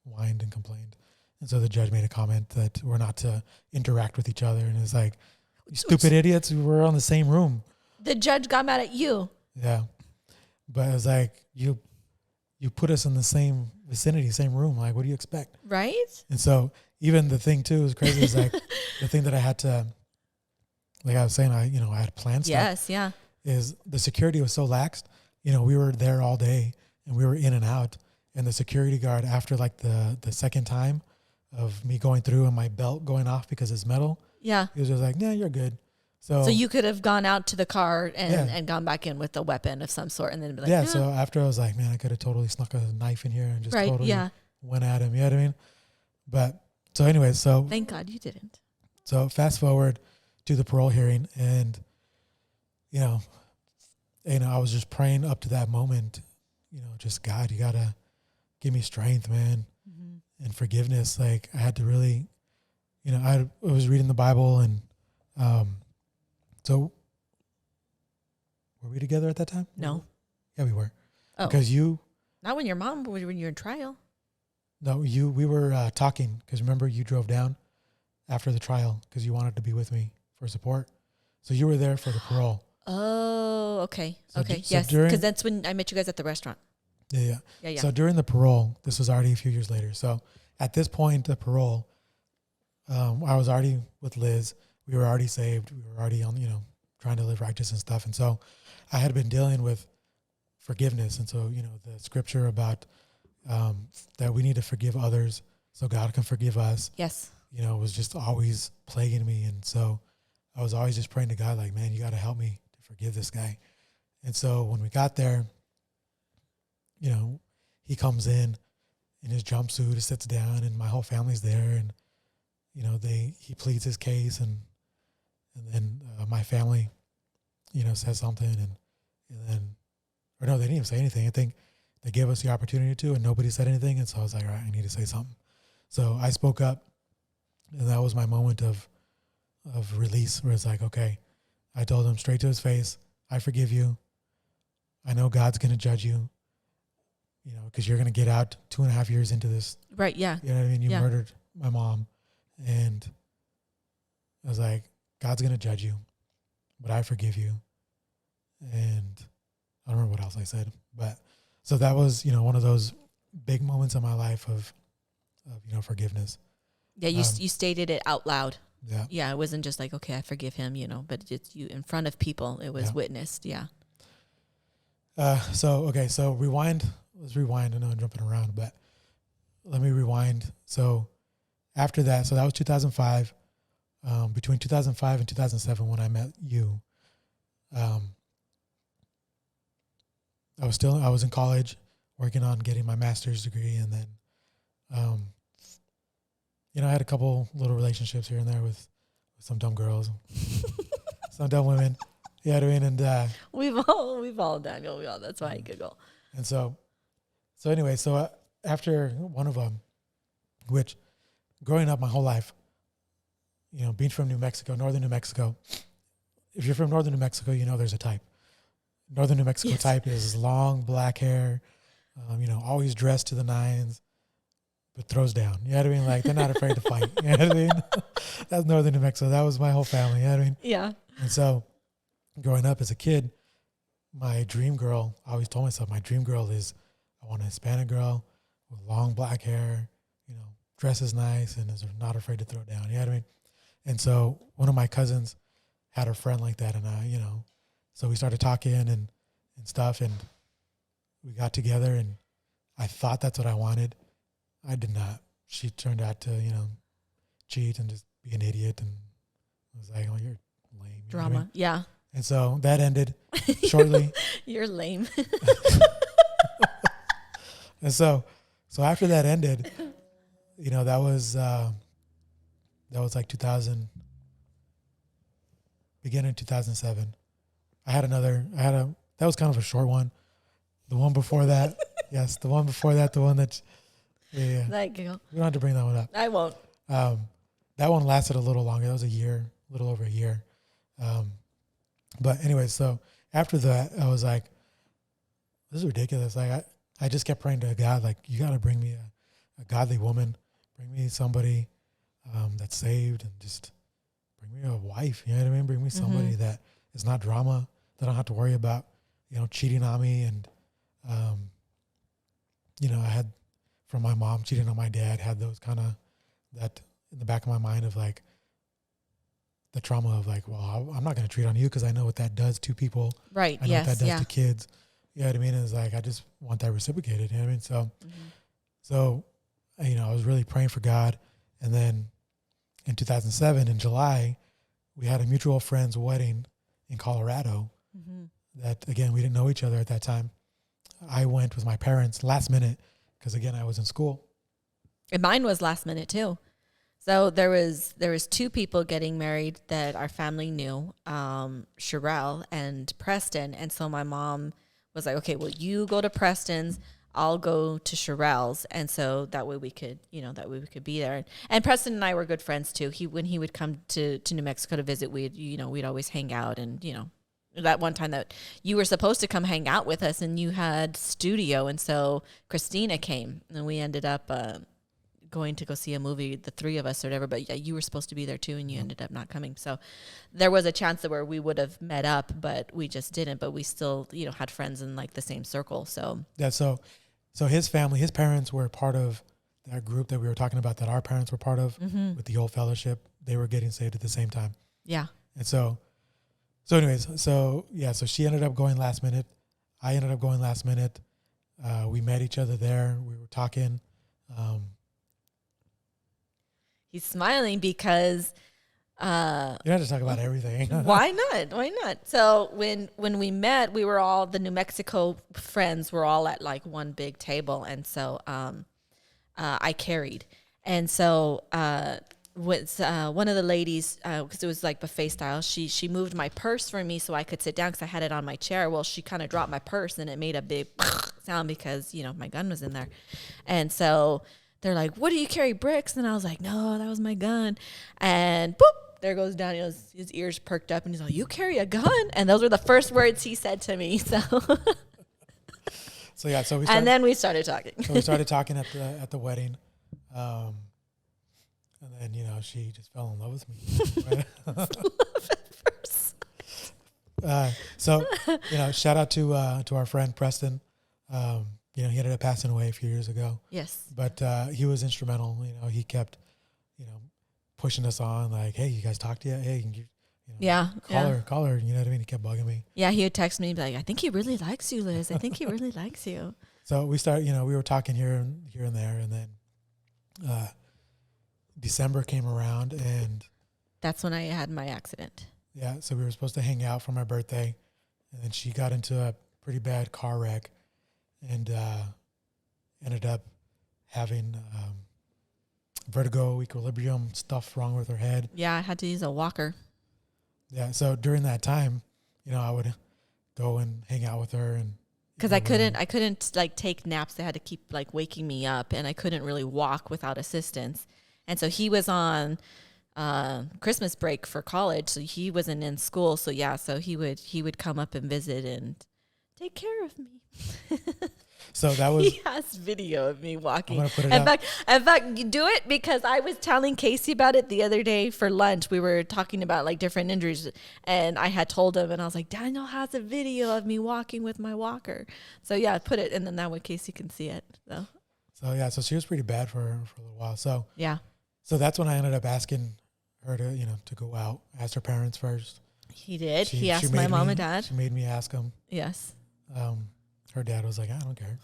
whined and complained. And so the judge made a comment that we're not to interact with each other. And it's like, you stupid idiots, we're on the same room. The judge got mad at you. Yeah. But it was like, you put us in the same vicinity, same room. Like, what do you expect? Right? And so even the thing too is crazy is like the thing that I had to, like I was saying, I had planned stuff. Yes, yeah. Is the security was so laxed. You know, we were there all day and we were in and out. And the security guard, after like the second time of me going through and my belt going off because it's metal, Yeah. he was just like, "Yeah, you're good." So you could have gone out to the car and gone back in with a weapon of some sort and then be like, yeah. So after I was like, man, I could have totally snuck a knife in here and just totally went at him. You know what I mean? But so anyway, thank God you didn't. So fast forward to the parole hearing, and you know, I was just praying up to that moment. You know, just God, you gotta give me strength, man, and forgiveness. Like I had to really, you know, I was reading the Bible, and so were we together at that time? No. Yeah, we were. Oh. Because Not when your mom, when you were in trial. No, we were talking because remember you drove down after the trial because you wanted to be with me for support. So you were there for the parole. Oh, okay. So okay. so Yes. Because that's when I met you guys at the restaurant. Yeah. Yeah. So during the parole, this was already a few years later. So at this point, the parole, I was already with Liz. We were already saved. We were already on, trying to live righteous and stuff. And so I had been dealing with forgiveness. And so, the scripture about that we need to forgive others so God can forgive us. Yes. Was just always plaguing me. And so I was always just praying to God, like, man, you got to help me to forgive this guy. And so when we got there, he comes in his jumpsuit, sits down, and my whole family's there. And, he pleads his case, and then my family, says something, and then, or no, they didn't even say anything. I think they gave us the opportunity to, and nobody said anything. And so I was like, all right, I need to say something. So I spoke up, and that was my moment of release, where it's like, okay, I told him straight to his face, I forgive you. I know God's going to judge you, because you're going to get out 2.5 years into this. Right. Yeah. You know what I mean? You murdered my mom. And I was like, God's going to judge you, but I forgive you. And I don't remember what else I said, but so that was, one of those big moments in my life of forgiveness. Yeah. You stated it out loud. Yeah. Yeah. It wasn't just like, okay, I forgive him, but it's you in front of people. It was witnessed. Yeah. So rewind. Let's rewind. I know I'm jumping around, but let me rewind. So after that, so that was 2005. Between 2005 and 2007, when I met you, I was in college working on getting my master's degree. And then, I had a couple little relationships here and there with some dumb girls, some dumb women. You know what I mean? And we've all, Daniel, that's why I giggle. And so after one of them, which growing up my whole life, being from New Mexico, northern New Mexico, if you're from northern New Mexico, there's a type. Northern New Mexico type is long black hair, always dressed to the nines, but throws down. You know what I mean? Like, they're not afraid to fight. You know what I mean? That's northern New Mexico. That was my whole family. You know what I mean? Yeah. And so growing up as a kid, my dream girl, I always told myself, my dream girl is, I want a Hispanic girl with long black hair, dresses nice and is not afraid to throw down. You know what I mean? And so one of my cousins had a friend like that, and so we started talking and stuff, and we got together, and I thought that's what I wanted. I did not. She turned out to, cheat and just be an idiot, and I was like, oh, you're lame. You know what I Drama. mean? Yeah. And so that ended shortly. You're lame. And so after that ended, that was like 2000, beginning of 2007. That was kind of a short one. The one before that, yes, the one before that, the one that's, yeah. Like, you know, We don't have to bring that one up. I won't. That one lasted a little longer. That was a little over a year. But anyway, so after that, I was like, this is ridiculous. Like, I just kept praying to God, like, you got to bring me a godly woman, bring me somebody that's saved, and just bring me a wife. You know what I mean? Bring me somebody that is not drama, that I don't have to worry about, cheating on me. And, I had, from my mom cheating on my dad, had those kind of, that in the back of my mind of like, the trauma of like, well, I'm not going to treat on you because I know what that does to people. Right. I know what that does to kids. You know what I mean? It's like, I just want that reciprocated. You know what I mean? So, I was really praying for God. And then in 2007, in July, we had a mutual friend's wedding in Colorado that, again, we didn't know each other at that time. I went with my parents last minute because, again, I was in school. And mine was last minute too. So there was two people getting married that our family knew, Sherelle and Preston. And so my mom was like, okay, well, you go to Preston's, I'll go to Sherelle's. And so that way we could, be there. And Preston and I were good friends too. When he would come to New Mexico to visit, we'd always hang out. And, that one time that you were supposed to come hang out with us and you had studio. And so Christina came and we ended up, going to go see a movie, the three of us or whatever, but yeah, you were supposed to be there too and you ended up not coming. So there was a chance that where we would have met up, but we just didn't, but we still, had friends in like the same circle. So yeah, so his family, his parents were part of that group that we were talking about that our parents were part of with the old fellowship. They were getting saved at the same time. Yeah. And so anyways, so she ended up going last minute. I ended up going last minute. We met each other there. We were talking. He's smiling because you don't have to talk about everything. Why not? So when we met, we were all the New Mexico friends were all at like one big table. And so I carried. And so with one of the ladies, because it was like buffet style, she moved my purse for me so I could sit down because I had it on my chair. Well, she kind of dropped my purse and it made a big sound because, my gun was in there. And so they're like, what do you carry, bricks? And I was like, no, that was my gun. And boop, there goes Daniel. His ears perked up and he's like, you carry a gun? And those were the first words he said to me. So and then we started talking. So we started talking at the wedding. And then, she just fell in love with me. Right? Love at first. Shout out to our friend Preston. He ended up passing away a few years ago. Yes. But he was instrumental. He kept, pushing us on like, hey, you guys talked yet? Hey, call her. You know what I mean? He kept bugging me. Yeah, he would text me like, I think he really likes you, Liz. I think he really likes you. So we started, we were talking here and there. And then December came around and that's when I had my accident. Yeah. So we were supposed to hang out for my birthday. And then she got into a pretty bad car wreck. And ended up having vertigo, equilibrium stuff wrong with her head. Yeah, I had to use a walker. Yeah, so during that time, I would go and hang out with her, and because I couldn't like take naps. They had to keep like waking me up, and I couldn't really walk without assistance. And so he was on Christmas break for college, so he wasn't in school. So yeah, so he would come up and visit and take care of me. So that was. He has video of me walking. I'm gonna put it in fact, you do it because I was telling Casey about it the other day for lunch. We were talking about like different injuries, and I had told him, and I was like, Daniel has a video of me walking with my walker. So yeah, put it, and then that way Casey can see it. So yeah, so she was pretty bad for a little while. So yeah, so that's when I ended up asking her to, to go out. Asked her parents first. He did. She He asked my made mom me- and dad. She made me ask them. Yes. Her dad was like, I don't care.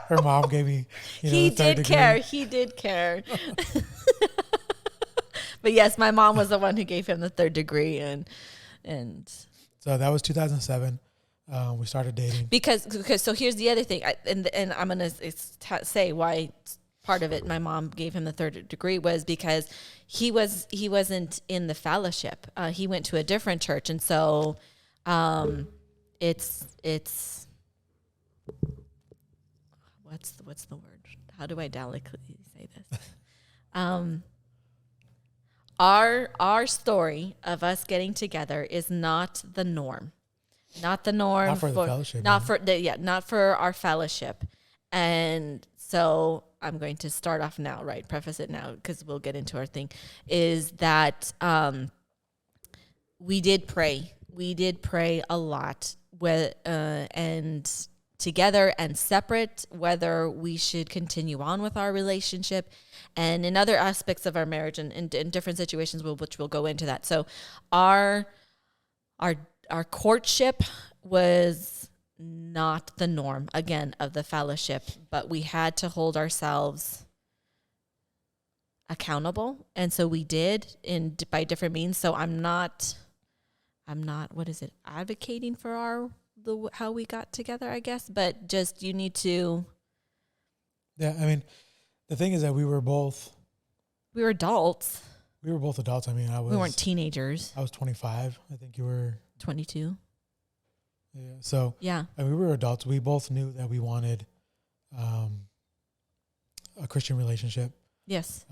Her mom gave me, He the third did degree. care. He did care. But yes, my mom was the one who gave him the 3rd degree, and So that was 2007. We started dating. because so here's the other thing, and I'm gonna say why part of it my mom gave him the 3rd degree was because he wasn't in the fellowship. He went to a different church, and so it's what's the word? How do I delicately say this? Our story of us getting together is not the norm. Not the norm. Not for the fellowship, Not man. not for our fellowship. And so I'm going to start off now, right? Preface it now because we'll get into our thing. Is that we did pray. We did pray a lot and together and separate, whether we should continue on with our relationship and in other aspects of our marriage and in different situations, which we'll go into that. So our courtship was not the norm, again, of the fellowship, but we had to hold ourselves accountable. And so we did by different means. So I'm not, what is it, advocating for how we got together, I guess, but just you need to. Yeah, I mean, the thing is that we were both adults. We were both adults. I mean, We weren't teenagers. I was 25. I think you were 22. Yeah. So Yeah. I mean, we were adults. We both knew that we wanted a Christian relationship. Yes.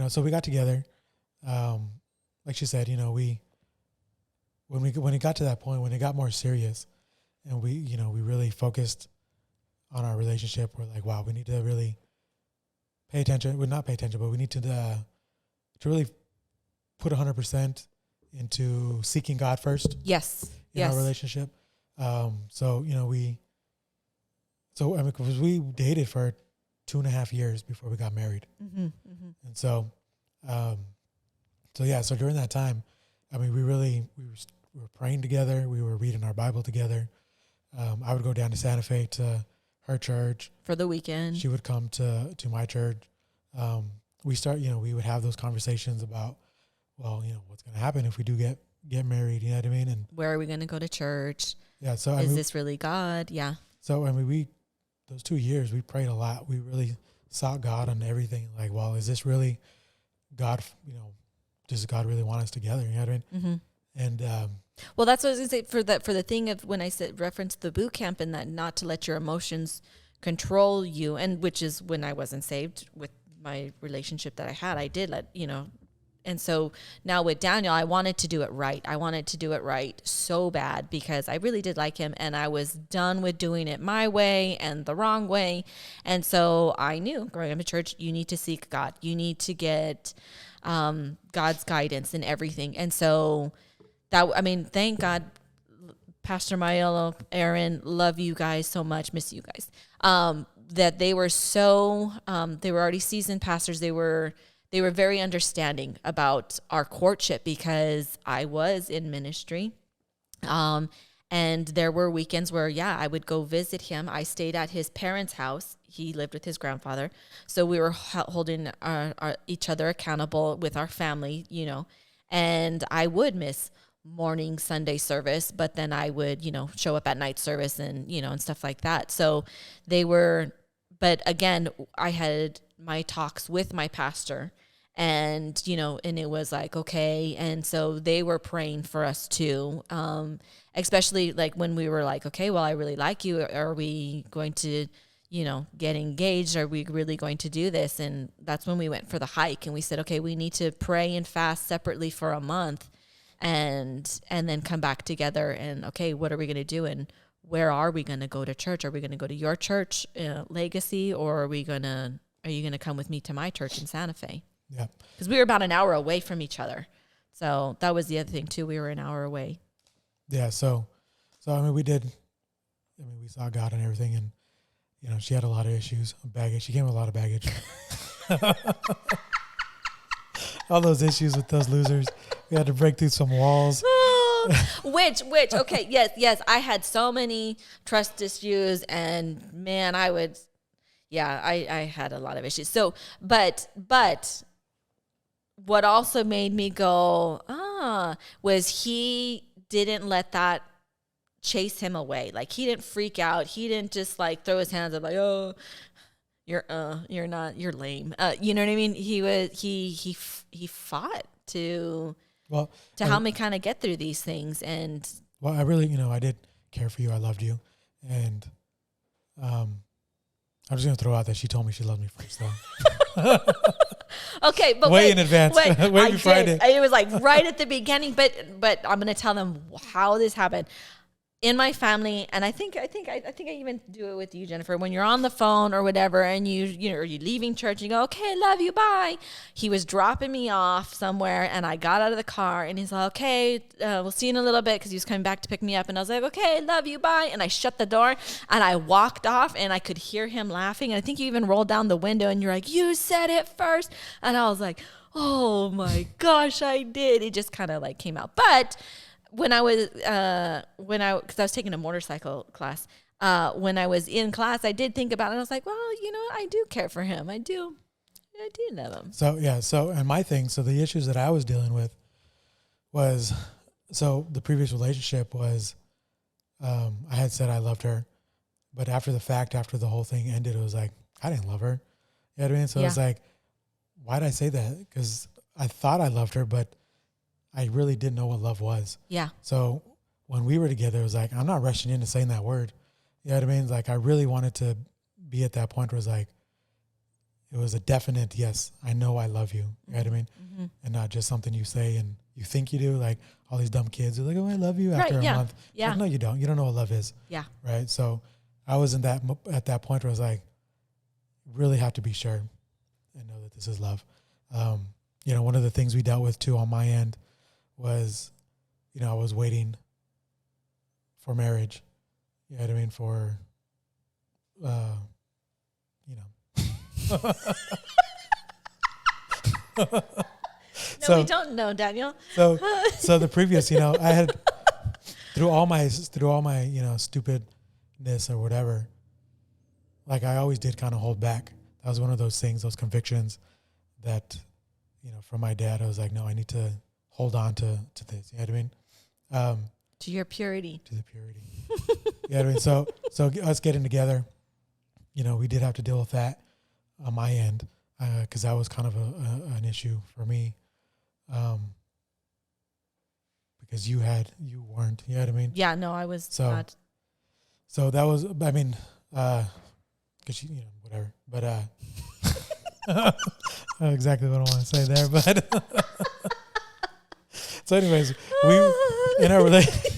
So we got together. Like she said, when it got to that point, when it got more serious, and we really focused on our relationship, we're like, wow, we need to really pay attention. Well, not pay attention, but we need to really put 100% into seeking God first. Yes. In our relationship. Because we dated for 2.5 years before we got married. Mm-hmm, mm-hmm. And so during that time, I mean, we were praying together. We were reading our Bible together. I would go down to Santa Fe to her church for the weekend. She would come to my church. We would have those conversations about, well, what's going to happen if we do get married, you know what I mean? And where are we going to go to church? Yeah. So is this really God? Yeah. So, I mean, those 2 years, we prayed a lot. We really sought God on everything. Like, well, is this really God? Does God really want us together? You know what I mean? Mm-hmm. And, well, that's what I was going to say for the thing of when I said reference the boot camp and that not to let your emotions control you. And which is when I wasn't saved with my relationship that I had, I did let, and so now with Daniel, I wanted to do it right. I wanted to do it right so bad because I really did like him and I was done with doing it my way and the wrong way. And so I knew growing up in church, you need to seek God. You need to get God's guidance in everything. And so thank God, Pastor Maiello, Aaron, love you guys so much, miss you guys. That they were they were already seasoned pastors. They were very understanding about our courtship because I was in ministry. And there were weekends where, I would go visit him. I stayed at his parents' house. He lived with his grandfather. So we were holding each other accountable with our family, and I would miss morning Sunday service, but then I would, show up at night service and, and stuff like that. So but again, I had my talks with my pastor and, and it was like, okay. And so they were praying for us too. Especially like when we were like, okay, well, I really like you. Are we going to, get engaged? Are we really going to do this? And that's when we went for the hike and we said, okay, we need to pray and fast separately for a month and then come back together and, okay, what are we going to do? And where are we going to go to church? Are we going to go to your church, Legacy, or are you going to come with me to my church in Santa Fe? Yeah. Because we were about an hour away from each other. So that was the other thing too. We were an hour away. Yeah. So I mean, we saw God and everything, and she had a lot of issues, baggage. She came with a lot of baggage. all those issues with those losers. We had to break through some walls. which okay, yes, I had so many trust issues, and man, I had a lot of issues. So but what also made me go was he didn't let that chase him away. Like, he didn't freak out. He didn't just like throw his hands up like, oh, you're lame. You know what I mean? He fought to help me kind of get through these things. And I really, I did care for you. I loved you. And I'm just going to throw out that she told me she loved me first, though. Okay, but way in advance. Way before I did. It was like right at the beginning, but I'm going to tell them how this happened. In my family, and I think I even do it with you, Jennifer, when you're on the phone or whatever, and you're leaving church and you go, okay, love you, bye. He was dropping me off somewhere, and I got out of the car, and he's like, okay, we'll see you in a little bit, because he was coming back to pick me up, and I was like, okay, love you, bye. And I shut the door, and I walked off, and I could hear him laughing, and I think you even rolled down the window, and you're like, you said it first. And I was like, oh my gosh, I did. It just kind of like came out. But because I was taking a motorcycle class, when I was in class, I did think about it. I was like, well, I do care for him. I do love him. And my thing, the issues that I was dealing with was, the previous relationship was, I had said I loved her, but after the whole thing ended, it was like, I didn't love her. You know what I mean? So it was like, why did I say that? Because I thought I loved her, but I really didn't know what love was. Yeah. So when we were together, it was like, I'm not rushing into saying that word. You know what I mean? Like, I really wanted to be at that point where it was like, it was a definite, yes, I know I love you. You know what I mean? Mm-hmm. And not just something you say and you think you do. Like, all these dumb kids are like, oh, I love you after a month. Yeah. Like, no, you don't. You don't know what love is. Yeah. Right? So I was at that point where I was like, really have to be sure and know that this is love. One of the things we dealt with too on my end was, I was waiting for marriage. You know what I mean? For, No, we don't know, Daniel. So the previous, I had through all my stupidness or whatever, like, I always did kind of hold back. That was one of those things, those convictions that, from my dad, I was like, no, I need to hold on to this. You know what I mean? To your purity. To the purity. You know what I mean? So us getting together, we did have to deal with that on my end, because that was kind of an issue for me. Because you weren't, you know what I mean? Yeah, no, I was not. So that was, I mean, because whatever. But exactly what I want to say there. But so, anyways, we in our relationship.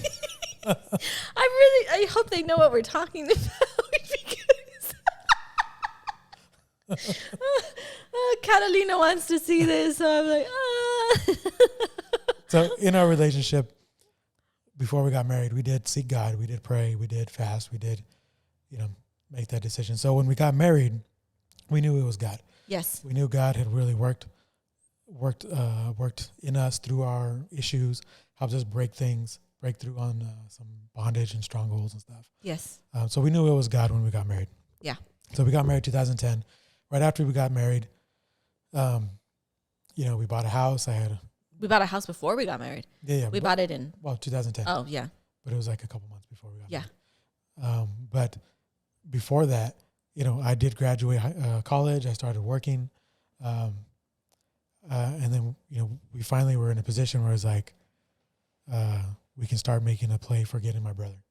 I hope they know what we're talking about, because Catalina wants to see this. So I'm like, So in our relationship, before we got married, we did seek God, we did pray, we did fast, we did, make that decision. So when we got married, we knew it was God. Yes. We knew God had really worked in us through our issues, helped us break through on some bondage and strongholds and stuff. Yes. So we knew it was God when we got married. Yeah. So we got married 2010. Right after we got married, we bought a house. We bought a house before we got married. Yeah. We bought it in 2010. Oh, yeah. But it was like a couple months before we got married. But before that, I did graduate college. I started working. And then, we finally were in a position where it's like, we can start making a play for getting my brother.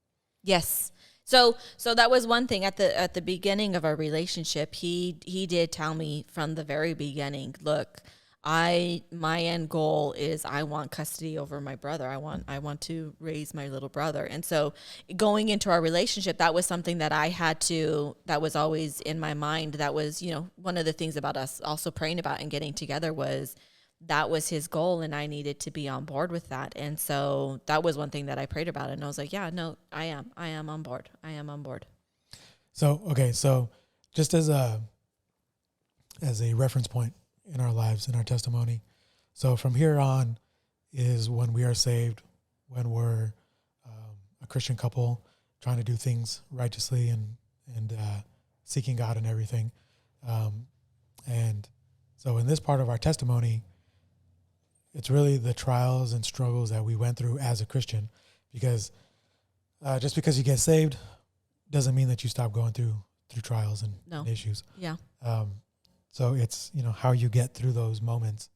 Yes. So that was one thing at the beginning of our relationship. He did tell me from the very beginning, look, my end goal is I want custody over my brother. I want to raise my little brother. And so going into our relationship, that was something that that was always in my mind. That was, one of the things about us also praying about and getting together was that was his goal, and I needed to be on board with that. And so that was one thing that I prayed about. And I was like, yeah, no, I am on board. I am on board. So, okay. So just as a reference point in our lives, in our testimony, So from here on is when we are saved, when we're a Christian couple trying to do things righteously and seeking God and everything. And so in this part of our testimony, it's really the trials and struggles that we went through as a Christian, because just because you get saved doesn't mean that you stop going through trials and issues. Yeah. So it's, how you get through those moments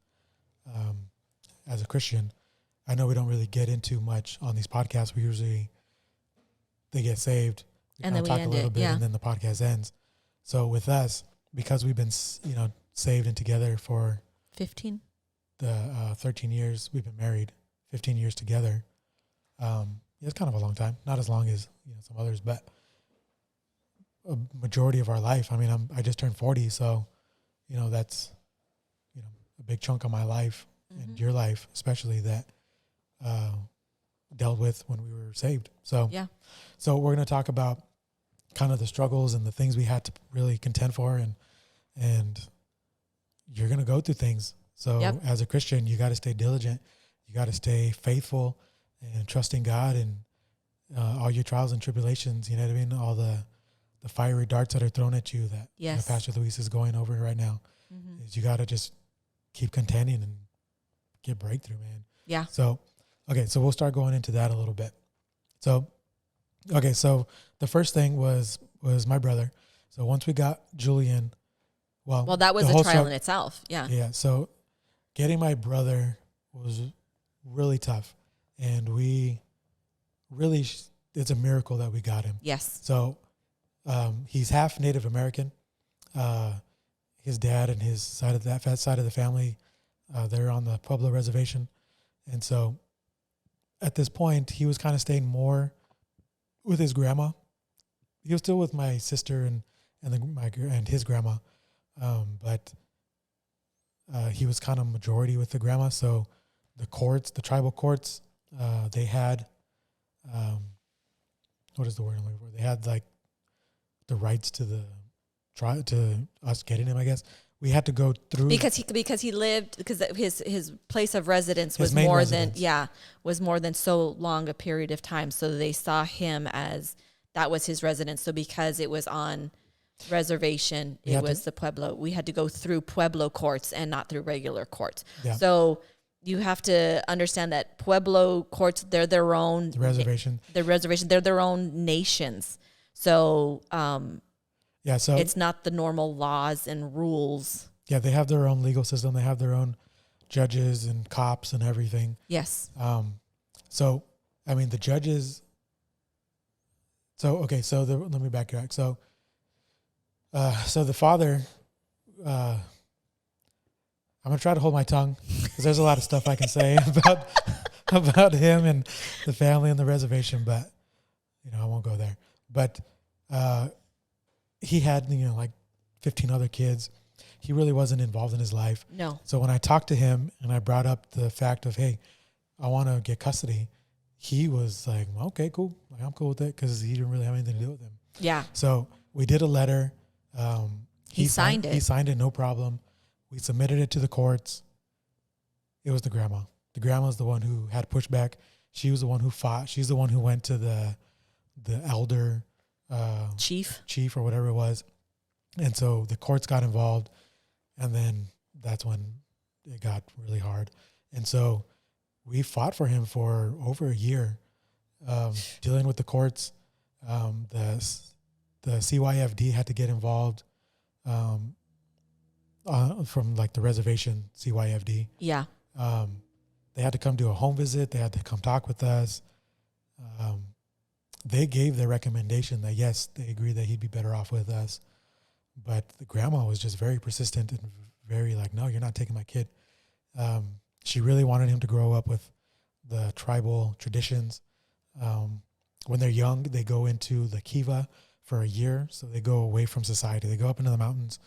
as a Christian. I know we don't really get into much on these podcasts. We usually, they get saved, and then we talk end a little it, bit, yeah. and then the podcast ends. So with us, because we've been, saved and together for 15. the 13 years we've been married, 15 years together. It's kind of a long time, not as long as some others, but a majority of our life. I mean, I just turned 40, so that's a big chunk of my life and your life, especially, that dealt with when we were saved. So yeah, so we're going to talk about kind of the struggles and the things we had to really contend for, and you're going to go through things. So as a Christian, you got to stay diligent. You got to stay faithful and trusting God, and all your trials and tribulations, you know what I mean? All the fiery darts that are thrown at you that Pastor Luis is going over right now, is you got to just keep contending and get breakthrough, man. Yeah. So, okay, so we'll start going into that a little bit. So, okay, so the first thing was my brother. So once we got Julian, well, that was a trial in itself. Yeah. Yeah. So getting my brother was really tough, and we really, it's a miracle that we got him. Yes. So he's half Native American. His dad and his side of the family, they're on the Pueblo reservation. And so at this point, he was kind of staying more with his grandma. He was still with my sister and his grandma. But he was kind of majority with the grandma. So the tribal courts, they had, what is the word I'm looking for? They had like the rights to to us getting him, I guess. We had to go through because he lived, because his place of residence was more than so long a period of time. So they saw him as that was his residence. So because it was on reservation, it was the Pueblo. We had to go through Pueblo courts and not through regular courts. Yeah. So you have to understand that Pueblo courts, they're their own reservation. They're their own nations. So so it's not the normal laws and rules. Yeah, they have their own legal system. They have their own judges and cops and everything. Yes. So I mean, the judges. So okay, let me backtrack. So the father, I'm gonna try to hold my tongue because there's a lot of stuff I can say about him and the family and the reservation, but I won't go there. But he had like 15 other kids. He really wasn't involved in his life. No. So when I talked to him and I brought up the fact of, hey, I want to get custody, he was like, okay, cool. Like, I'm cool with it, because he didn't really have anything to do with him. Yeah. So we did a letter. He signed it. He signed it, no problem. We submitted it to the courts. It was the grandma. The grandma's the one who had pushback. She was the one who fought. She's the one who went to the elder chief or whatever it was. And so the courts got involved, and then that's when it got really hard. And so we fought for him for over a year, dealing with the courts. The CYFD had to get involved from like the reservation CYFD. Yeah. They had to come do a home visit. They had to come talk with us. They gave their recommendation that, yes, they agree that he'd be better off with us. But the grandma was just very persistent and very like, no, you're not taking my kid. She really wanted him to grow up with the tribal traditions. When they're young, they go into the kiva for a year. So they go away from society. They go up into the mountains.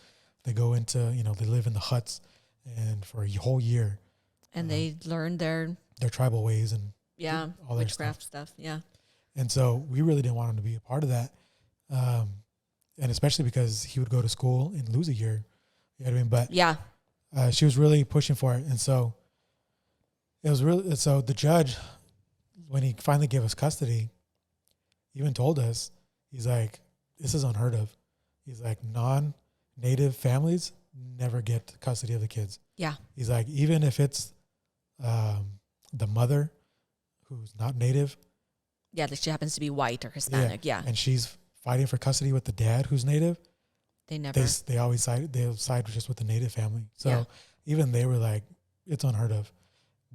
They go into, they live in the huts, and for a whole year. And they learn their tribal ways and all their witchcraft stuff. Yeah. And so we really didn't want him to be a part of that. And especially because he would go to school and lose a year. You know what I mean? But yeah, she was really pushing for it. And so it was really, so the judge, when he finally gave us custody, even told us, he's like, this is unheard of. He's like, non-native families never get custody of the kids. Yeah. He's like, even if it's the mother who's not native. Yeah, like she happens to be white or Hispanic. Yeah. And she's fighting for custody with the dad who's native. They never. They always side just with the native family. So even they were like, it's unheard of.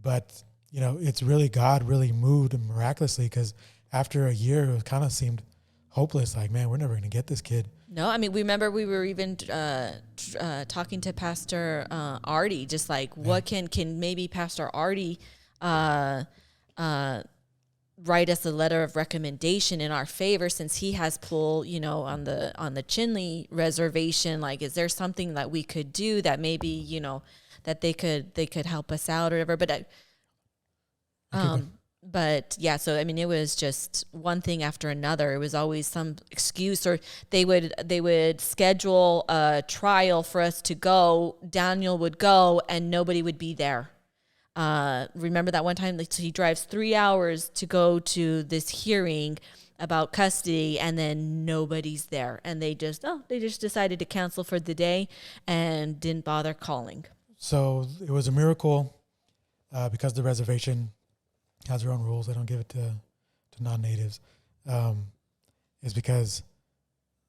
But, you know, it's really, God really moved miraculously, because after a year, it kind of seemed hopeless. Like, man, we're never going to get this kid. No, I mean, we were even talking to Pastor Artie, just like, what can maybe Pastor Artie write us a letter of recommendation in our favor, since he has pull, you know, on the Chinle reservation. Like, is there something that we could do that maybe, you know, that they could help us out or whatever? But yeah, so I mean, it was just one thing after another. It was always some excuse, or they would schedule a trial for us to go. Daniel would go, and nobody would be there. Remember that one time, like, so he drives 3 hours to go to this hearing about custody, and then nobody's there, and they just decided to cancel for the day and didn't bother calling. So it was a miracle, because the reservation has their own rules. They don't give it to non-natives. Is because,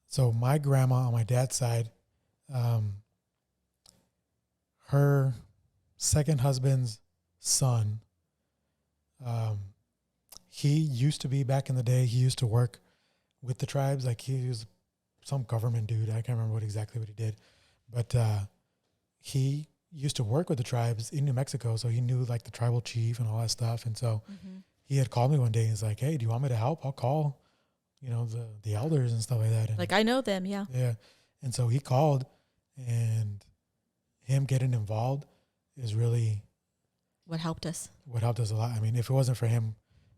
so my grandma on my dad's side, her second husband's son, he used to be, back in the day, he used to work with the tribes. Like, he was some government dude. I can't remember exactly what he did, but he used to work with the tribes in New Mexico, so he knew like the tribal chief and all that stuff. And so he had called me one day and he's like, hey, do you want me to help? I'll call, you know, the elders and stuff like that. And like, I know them. Yeah. And so he called, and him getting involved is really what helped us a lot. I mean, if it wasn't for him,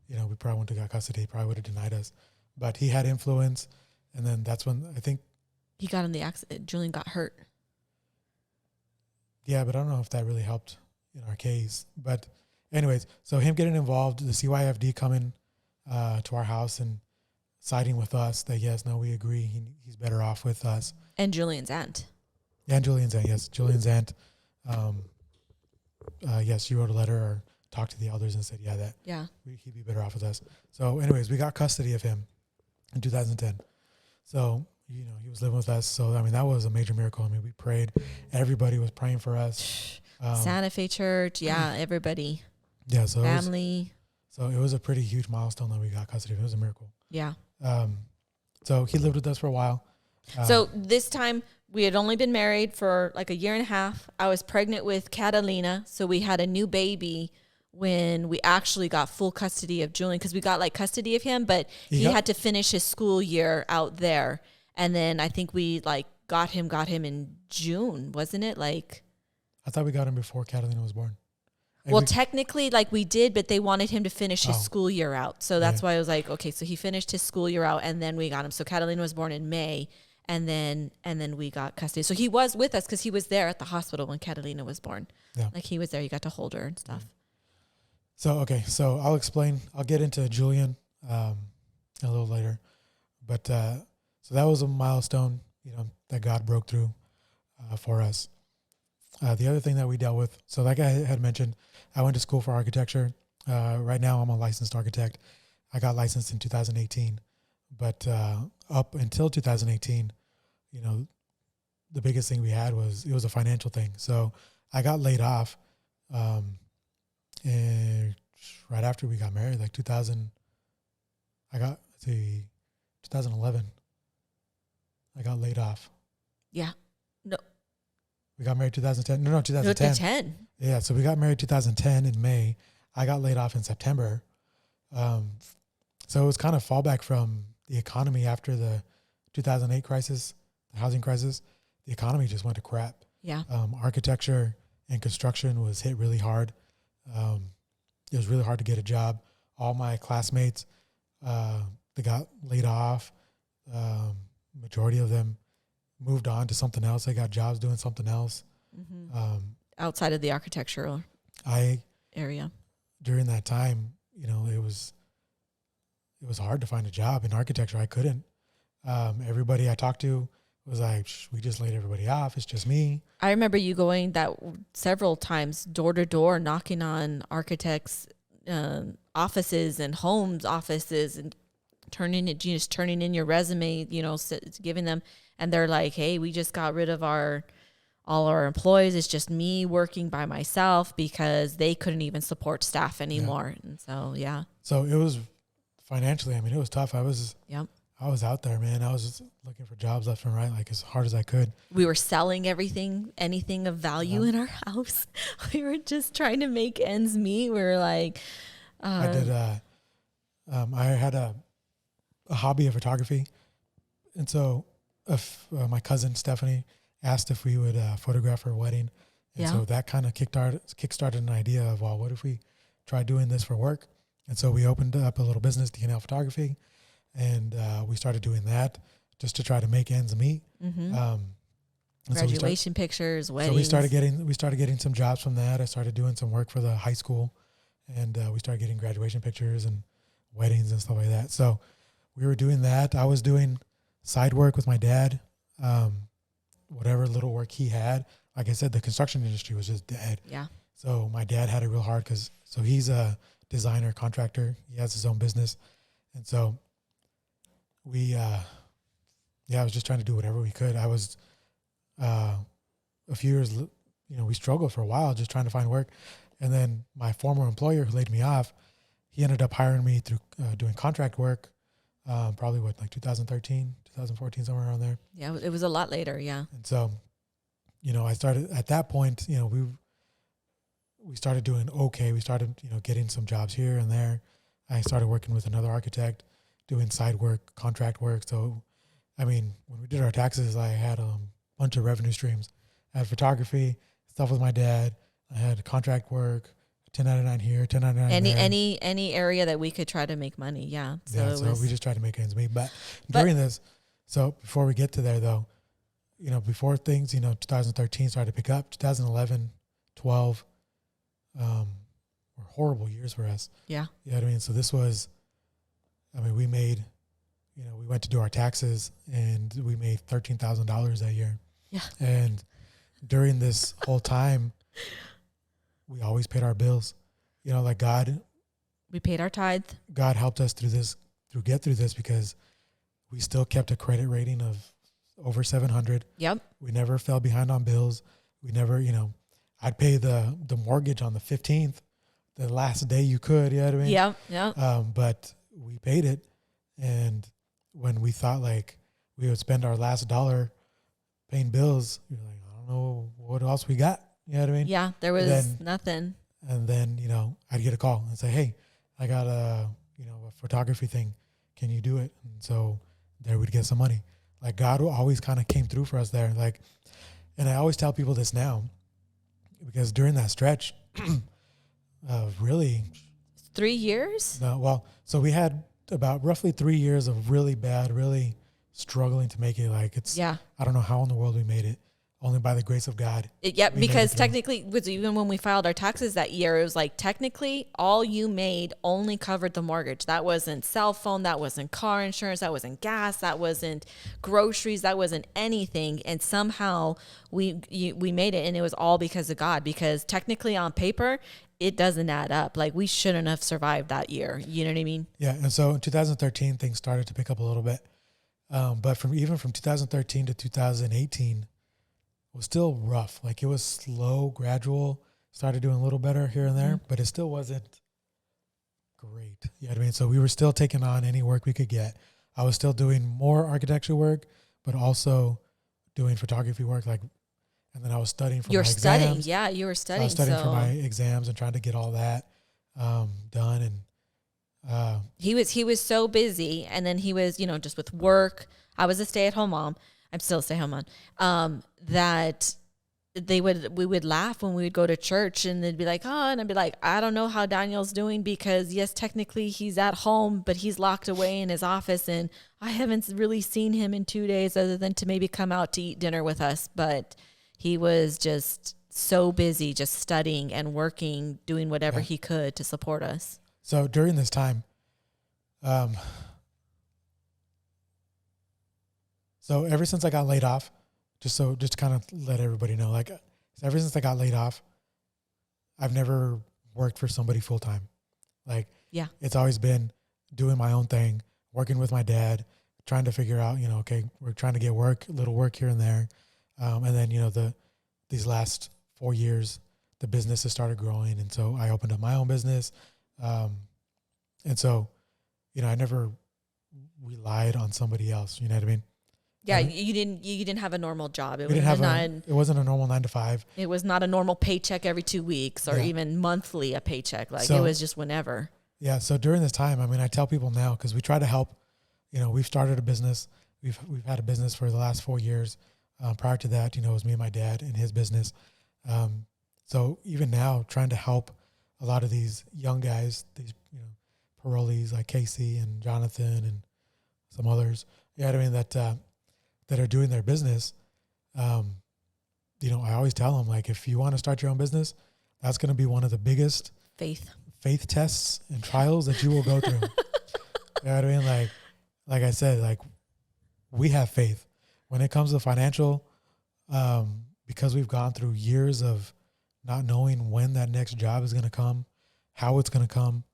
you know, we probably wouldn't have got custody. He probably would have denied us, but he had influence. And then that's when I think he got in the accident. Julian got hurt. Yeah, but I don't know if that really helped in our case. But anyways, so him getting involved, the CYFD coming to our house and siding with us that, yes, no, we agree, he's better off with us. And Julian's aunt. Yeah, and Julian's aunt, yes. Julian's aunt, yes, she wrote a letter or talked to the elders and said, he'd be better off with us. So anyways, we got custody of him in 2010. So, you know, he was living with us. So, I mean, that was a major miracle. I mean, we prayed. Everybody was praying for us. Santa Fe Church. Yeah, everybody. Yeah, so family. It was a pretty huge milestone that we got custody of. It was a miracle. Yeah. So he lived with us for a while. So this time we had only been married for like a year and a half. I was pregnant with Catalina. So we had a new baby when we actually got full custody of Julian, because we got like custody of him, but he had to finish his school year out there. And then I think we like got him in June, wasn't it? Like, I thought we got him before Catalina was born. Well, technically, like we did, but they wanted him to finish his school year out. So that's why I was like, okay, so he finished his school year out, and then we got him. So Catalina was born in May, and then we got custody. So he was with us because he was there at the hospital when Catalina was born. Yeah. Like, he was there. He got to hold her and stuff. So, okay. So I'll explain. I'll get into Julian a little later. But so that was a milestone, you know, that God broke through for us. The other thing that we dealt with, so like I had mentioned, I went to school for architecture. Right now I'm a licensed architect. I got licensed in 2018. But up until 2018, you know, the biggest thing we had was, it was a financial thing. So I got laid off and right after we got married, like 2011. I got laid off. Yeah. No. We got married 2010. No, 2010. 2010. Yeah, so we got married 2010 in May. I got laid off in September. So it was kind of fallback from the economy after the 2008 crisis, the housing crisis. The economy just went to crap. Yeah. Architecture and construction was hit really hard. It was really hard to get a job. All my classmates, they got laid off. Majority of them moved on to something else. They got jobs doing something else. Outside of the architectural area. during that time, it was hard to find a job in architecture. I couldn't. Everybody I talked to was like, we just laid everybody off. It's just me. I remember you going that several times, door to door, knocking on architects' offices and homes offices, and turning in your resume, giving them, and they're like, hey, we just got rid of all our employees. It's just me working by myself because they couldn't even support staff anymore. Yeah. And so, yeah. So it was financially, it was tough. I was out there, man. I was just looking for jobs left and right, like as hard as I could. We were selling anything of value in our house. We were just trying to make ends meet. We were like, I had a hobby of photography. And so my cousin Stephanie asked if we would photograph her wedding. And so that kind of kickstarted an idea of, well, what if we try doing this for work? And so we opened up a little business, DNL Photography, and we started doing that just to try to make ends meet. Mm-hmm. Graduation pictures, weddings. So we started getting some jobs from that. I started doing some work for the high school, and we started getting graduation pictures and weddings and stuff like that. So we were doing that. I was doing side work with my dad, whatever little work he had. Like I said, the construction industry was just dead. Yeah. So my dad had it real hard so he's a designer, contractor. He has his own business. And so I was just trying to do whatever we could. I was, a few years, we struggled for a while just trying to find work. And then my former employer who laid me off, he ended up hiring me through doing contract work, probably 2013, 2014, somewhere around there. Yeah, it was a lot later, yeah. And so, I started at that point, we started doing okay. We started, getting some jobs here and there. I started working with another architect, doing side work, contract work. So, when we did our taxes, I had a bunch of revenue streams. I had photography, stuff with my dad. I had contract work, 1099 here, 1099 there. Any area that we could try to make money, yeah. So we just tried to make ends meet. But during this, so before we get to there though, before things, 2013 started to pick up, 2011, 12, were horrible years for us. Yeah. You know what I mean? So this was, we made, we went to do our taxes and we made $13,000 that year. Yeah. And during this whole time, we always paid our bills. God. We paid our tithe. God helped us get through this because we still kept a credit rating of over 700. Yep. We never fell behind on bills. We never, I'd pay the mortgage on the 15th, the last day you could, you know what I mean? Yeah, yeah. But we paid it. And when we thought like we would spend our last dollar paying bills, we were like, I don't know what else we got. You know what I mean? Yeah, there was nothing. And then, I'd get a call and say, hey, I got a photography thing. Can you do it? And so there we'd get some money. Like God always kind of came through for us there. Like, and I always tell people this now because during that stretch of really 3 years. So we had about roughly 3 years of really bad, really struggling to make it. Like I don't know how in the world we made it. Only by the grace of God. Because technically, even when we filed our taxes that year, it was like technically all you made only covered the mortgage. That wasn't cell phone, that wasn't car insurance, that wasn't gas, that wasn't groceries, that wasn't anything. And somehow we made it, and it was all because of God. Because technically, on paper, it doesn't add up. Like we shouldn't have survived that year. You know what I mean? Yeah. And so in 2013, things started to pick up a little bit, but from 2013 to 2018. Was still rough. Like it was slow, gradual, started doing a little better here and there, but it still wasn't great. You know what I mean? So we were still taking on any work we could get. I was still doing more architecture work, but also doing photography work. Like, and then I was studying for my exams. You're studying. Yeah, you were studying. So I was studying for my exams and trying to get all that done. And he was so busy, and then he was, just with work. I was a stay-at-home mom. I'm still a stay-at-home mom. That we would laugh when we would go to church, and they'd be like, oh, and I'd be like, I don't know how Daniel's doing because yes, technically he's at home, but he's locked away in his office, and I haven't really seen him in 2 days other than to maybe come out to eat dinner with us. But he was just so busy just studying and working, doing whatever he could to support us. So during this time, so ever since I got laid off, just to kind of let everybody know, like ever since I got laid off, I've never worked for somebody full time. Like, it's always been doing my own thing, working with my dad, trying to figure out, okay, we're trying to get little work here and there. And then, these last 4 years, the business has started growing. And so I opened up my own business. And so, I never relied on somebody else. You know what I mean? Yeah, you didn't have a normal job. It wasn't a normal 9 to 5. It was not a normal paycheck every 2 weeks or even monthly a paycheck. Like, it was just whenever. Yeah. So during this time, I mean, I tell people now, because we try to help. We've started a business. We've had a business for the last 4 years. Prior to that, it was me and my dad and his business. So even now, trying to help a lot of these young guys, these parolees like Casey and Jonathan and some others. Yeah, I mean that are doing their business. I always tell them, like, if you want to start your own business, that's going to be one of the biggest faith tests and trials that you will go through. You know what I mean? Like I said, like, we have faith when it comes to financial, because we've gone through years of not knowing when that next job is going to come, how it's going to come.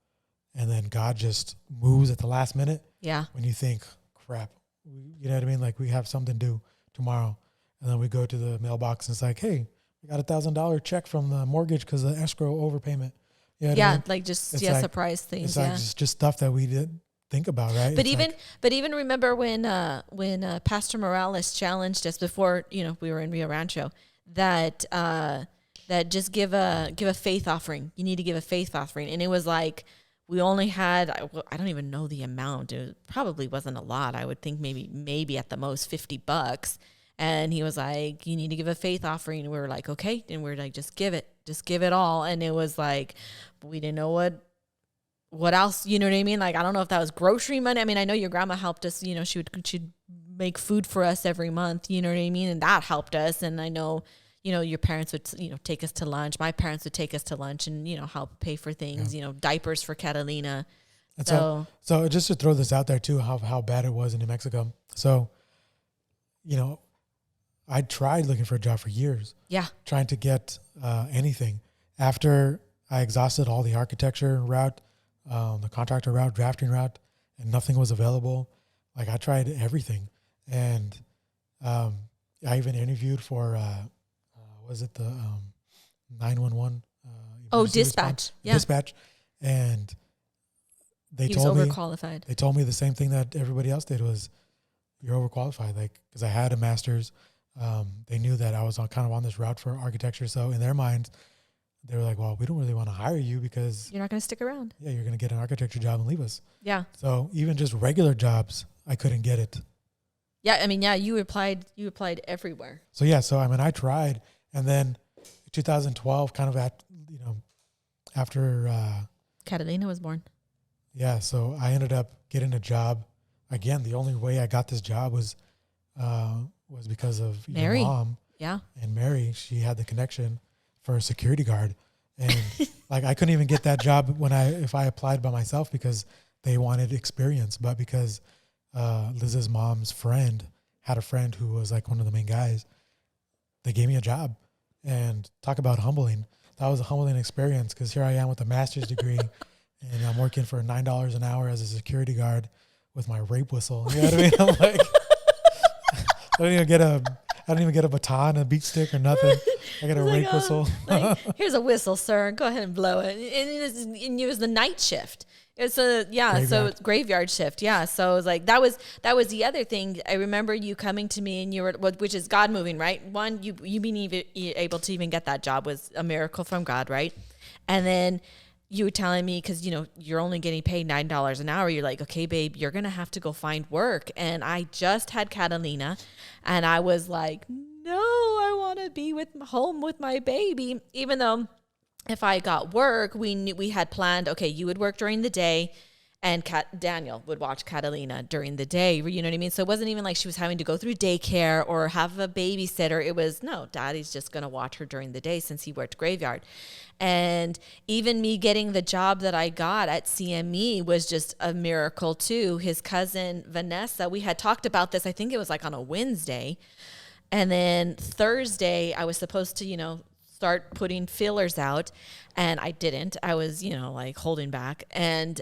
And then God just moves at the last minute. Yeah. When you think, crap, you know what I mean? Like, we have something due tomorrow. And then we go to the mailbox and it's like, hey, we got $1,000 check from the mortgage because of the escrow overpayment. You know what I mean? Like just, surprise things. It's like just stuff that we didn't think about, right? But even remember when Pastor Morales challenged us before, we were in Rio Rancho, that just give a faith offering. You need to give a faith offering. And it was like, we only had, I don't even know the amount. It probably wasn't a lot. I would think maybe at the most $50. And he was like, you need to give a faith offering. And we were like, okay. And we were like, just give it all. And it was like, we didn't know what else, you know what I mean? Like, I don't know if that was grocery money. I mean, I know your grandma helped us, she'd make food for us every month, you know what I mean? And that helped us. And I know, your parents would, take us to lunch. My parents would take us to lunch and, help pay for things, diapers for Catalina. And so just to throw this out there too, how bad it was in New Mexico. So, I tried looking for a job for years. Yeah. Trying to get anything. After I exhausted all the architecture route, the contractor route, drafting route, and nothing was available. Like, I tried everything. And I even interviewed for, was it the 911? Dispatch. Dispatch. And they told me overqualified. They told me the same thing that everybody else did was, you're overqualified. Like, because I had a master's. They knew that I was kind of on this route for architecture. So in their minds, they were like, well, we don't really want to hire you because you're not going to stick around. Yeah, you're going to get an architecture job and leave us. Yeah. So even just regular jobs, I couldn't get it. Yeah, I mean, you applied everywhere. So I tried, and then 2012, kind of after Catalina was born. Yeah, so I ended up getting a job. Again, the only way I got this job was because of Mary. Your mom. Yeah. And Mary, she had the connection for a security guard. And like, I couldn't even get that job if I applied by myself because they wanted experience. But because Liz's mom's friend had a friend who was like one of the main guys, they gave me a job. And talk about humbling. That was a humbling experience because here I am with a master's degree and I'm working for $9 an hour as a security guard with my rape whistle. You know what I mean? I'm like, I don't even get a baton, a beat stick, or nothing. I got a rape whistle. Here's a whistle, sir. Go ahead and blow it. And it was the night shift. It's graveyard. So it's graveyard shift. Yeah. So it was like, that was the other thing. I remember you coming to me and you were, which is God moving, right? One, you being able to even get that job was a miracle from God, right? And then you were telling me, because, you're only getting paid $9 an hour. You're like, okay, babe, you're going to have to go find work. And I just had Catalina and I was like, no, I want to be home with my baby. Even though if I got work, we had planned, okay, you would work during the day And Daniel would watch Catalina during the day. You know what I mean? So it wasn't even like she was having to go through daycare or have a babysitter. It was, no, Daddy's just going to watch her during the day since he worked graveyard. And even me getting the job that I got at CME was just a miracle too. His cousin, Vanessa, we had talked about this, I think it was like on a Wednesday. And then Thursday, I was supposed to, start putting feelers out, and I didn't. I was, like holding back. And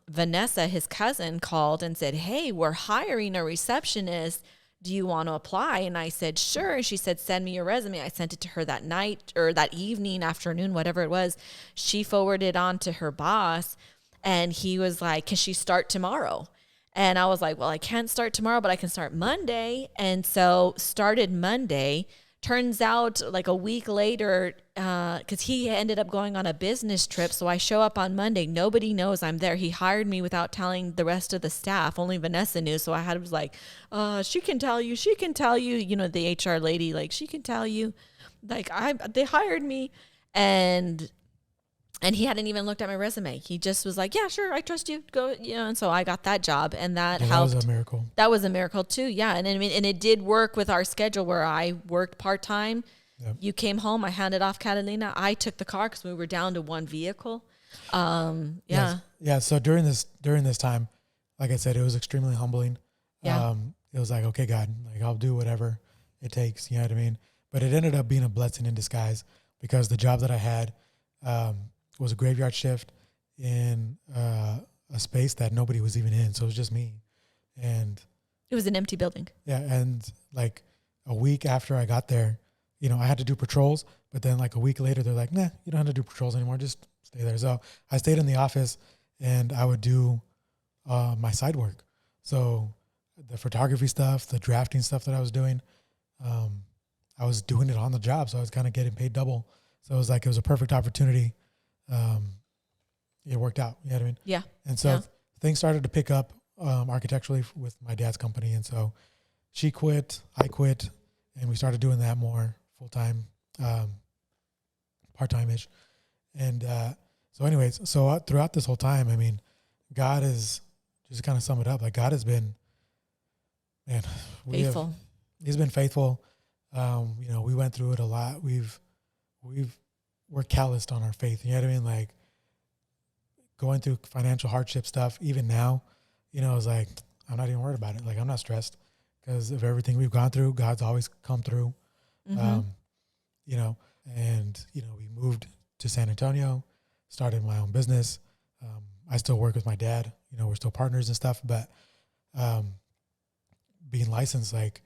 Vanessa, his cousin, called and said, "Hey, we're hiring a receptionist. Do you want to apply?" And I said, "Sure." And she said, "Send me your resume." I sent it to her that night or that evening, afternoon, whatever it was. She forwarded on to her boss, and he was like, "Can she start tomorrow?" And I was like, "Well, I can't start tomorrow, but I can start Monday." And so started Monday. Turns out like a week later, because he ended up going on a business trip. So I show up on Monday. Nobody knows I'm there. He hired me without telling the rest of the staff. Only Vanessa knew. So I was like, she can tell you. She can tell you, the HR lady, like, she can tell you. Like, they hired me. And he hadn't even looked at my resume. He just was like, "Yeah, sure, I trust you. Go." And so I got that job, and that helped. That was a miracle. That was a miracle too. Yeah. And and it did work with our schedule where I worked part-time. Yep. You came home, I handed off Catalina. I took the car because we were down to one vehicle. Yeah. Yes. Yeah. So during this time, like I said, it was extremely humbling. Yeah. It was like, okay, God, like I'll do whatever it takes. You know what I mean? But it ended up being a blessing in disguise because the job that I had, was a graveyard shift in a space that nobody was even in. So it was just me. And it was an empty building. Yeah. And like a week after I got there, I had to do patrols, but then like a week later, they're like, "Nah, you don't have to do patrols anymore. Just stay there." So I stayed in the office and I would do my side work. So the photography stuff, the drafting stuff that I was doing, I was doing it on the job. So I was kind of getting paid double. So it was a perfect opportunity. It worked out. You know what I mean? Yeah. And so things started to pick up architecturally with my dad's company. And so she quit, I quit, and we started doing that more full-time, part-time-ish. And so anyways, throughout this whole time, I mean, God is, just to kind of sum it up, like God has been, man, faithful. He's been faithful. We went through it a lot. We're calloused on our faith. You know what I mean? Like going through financial hardship stuff, even now, it's like, I'm not even worried about it. Like, I'm not stressed because of everything we've gone through. God's always come through. Mm-hmm. We moved to San Antonio, started my own business. I still work with my dad, we're still partners and stuff, but, being licensed, like,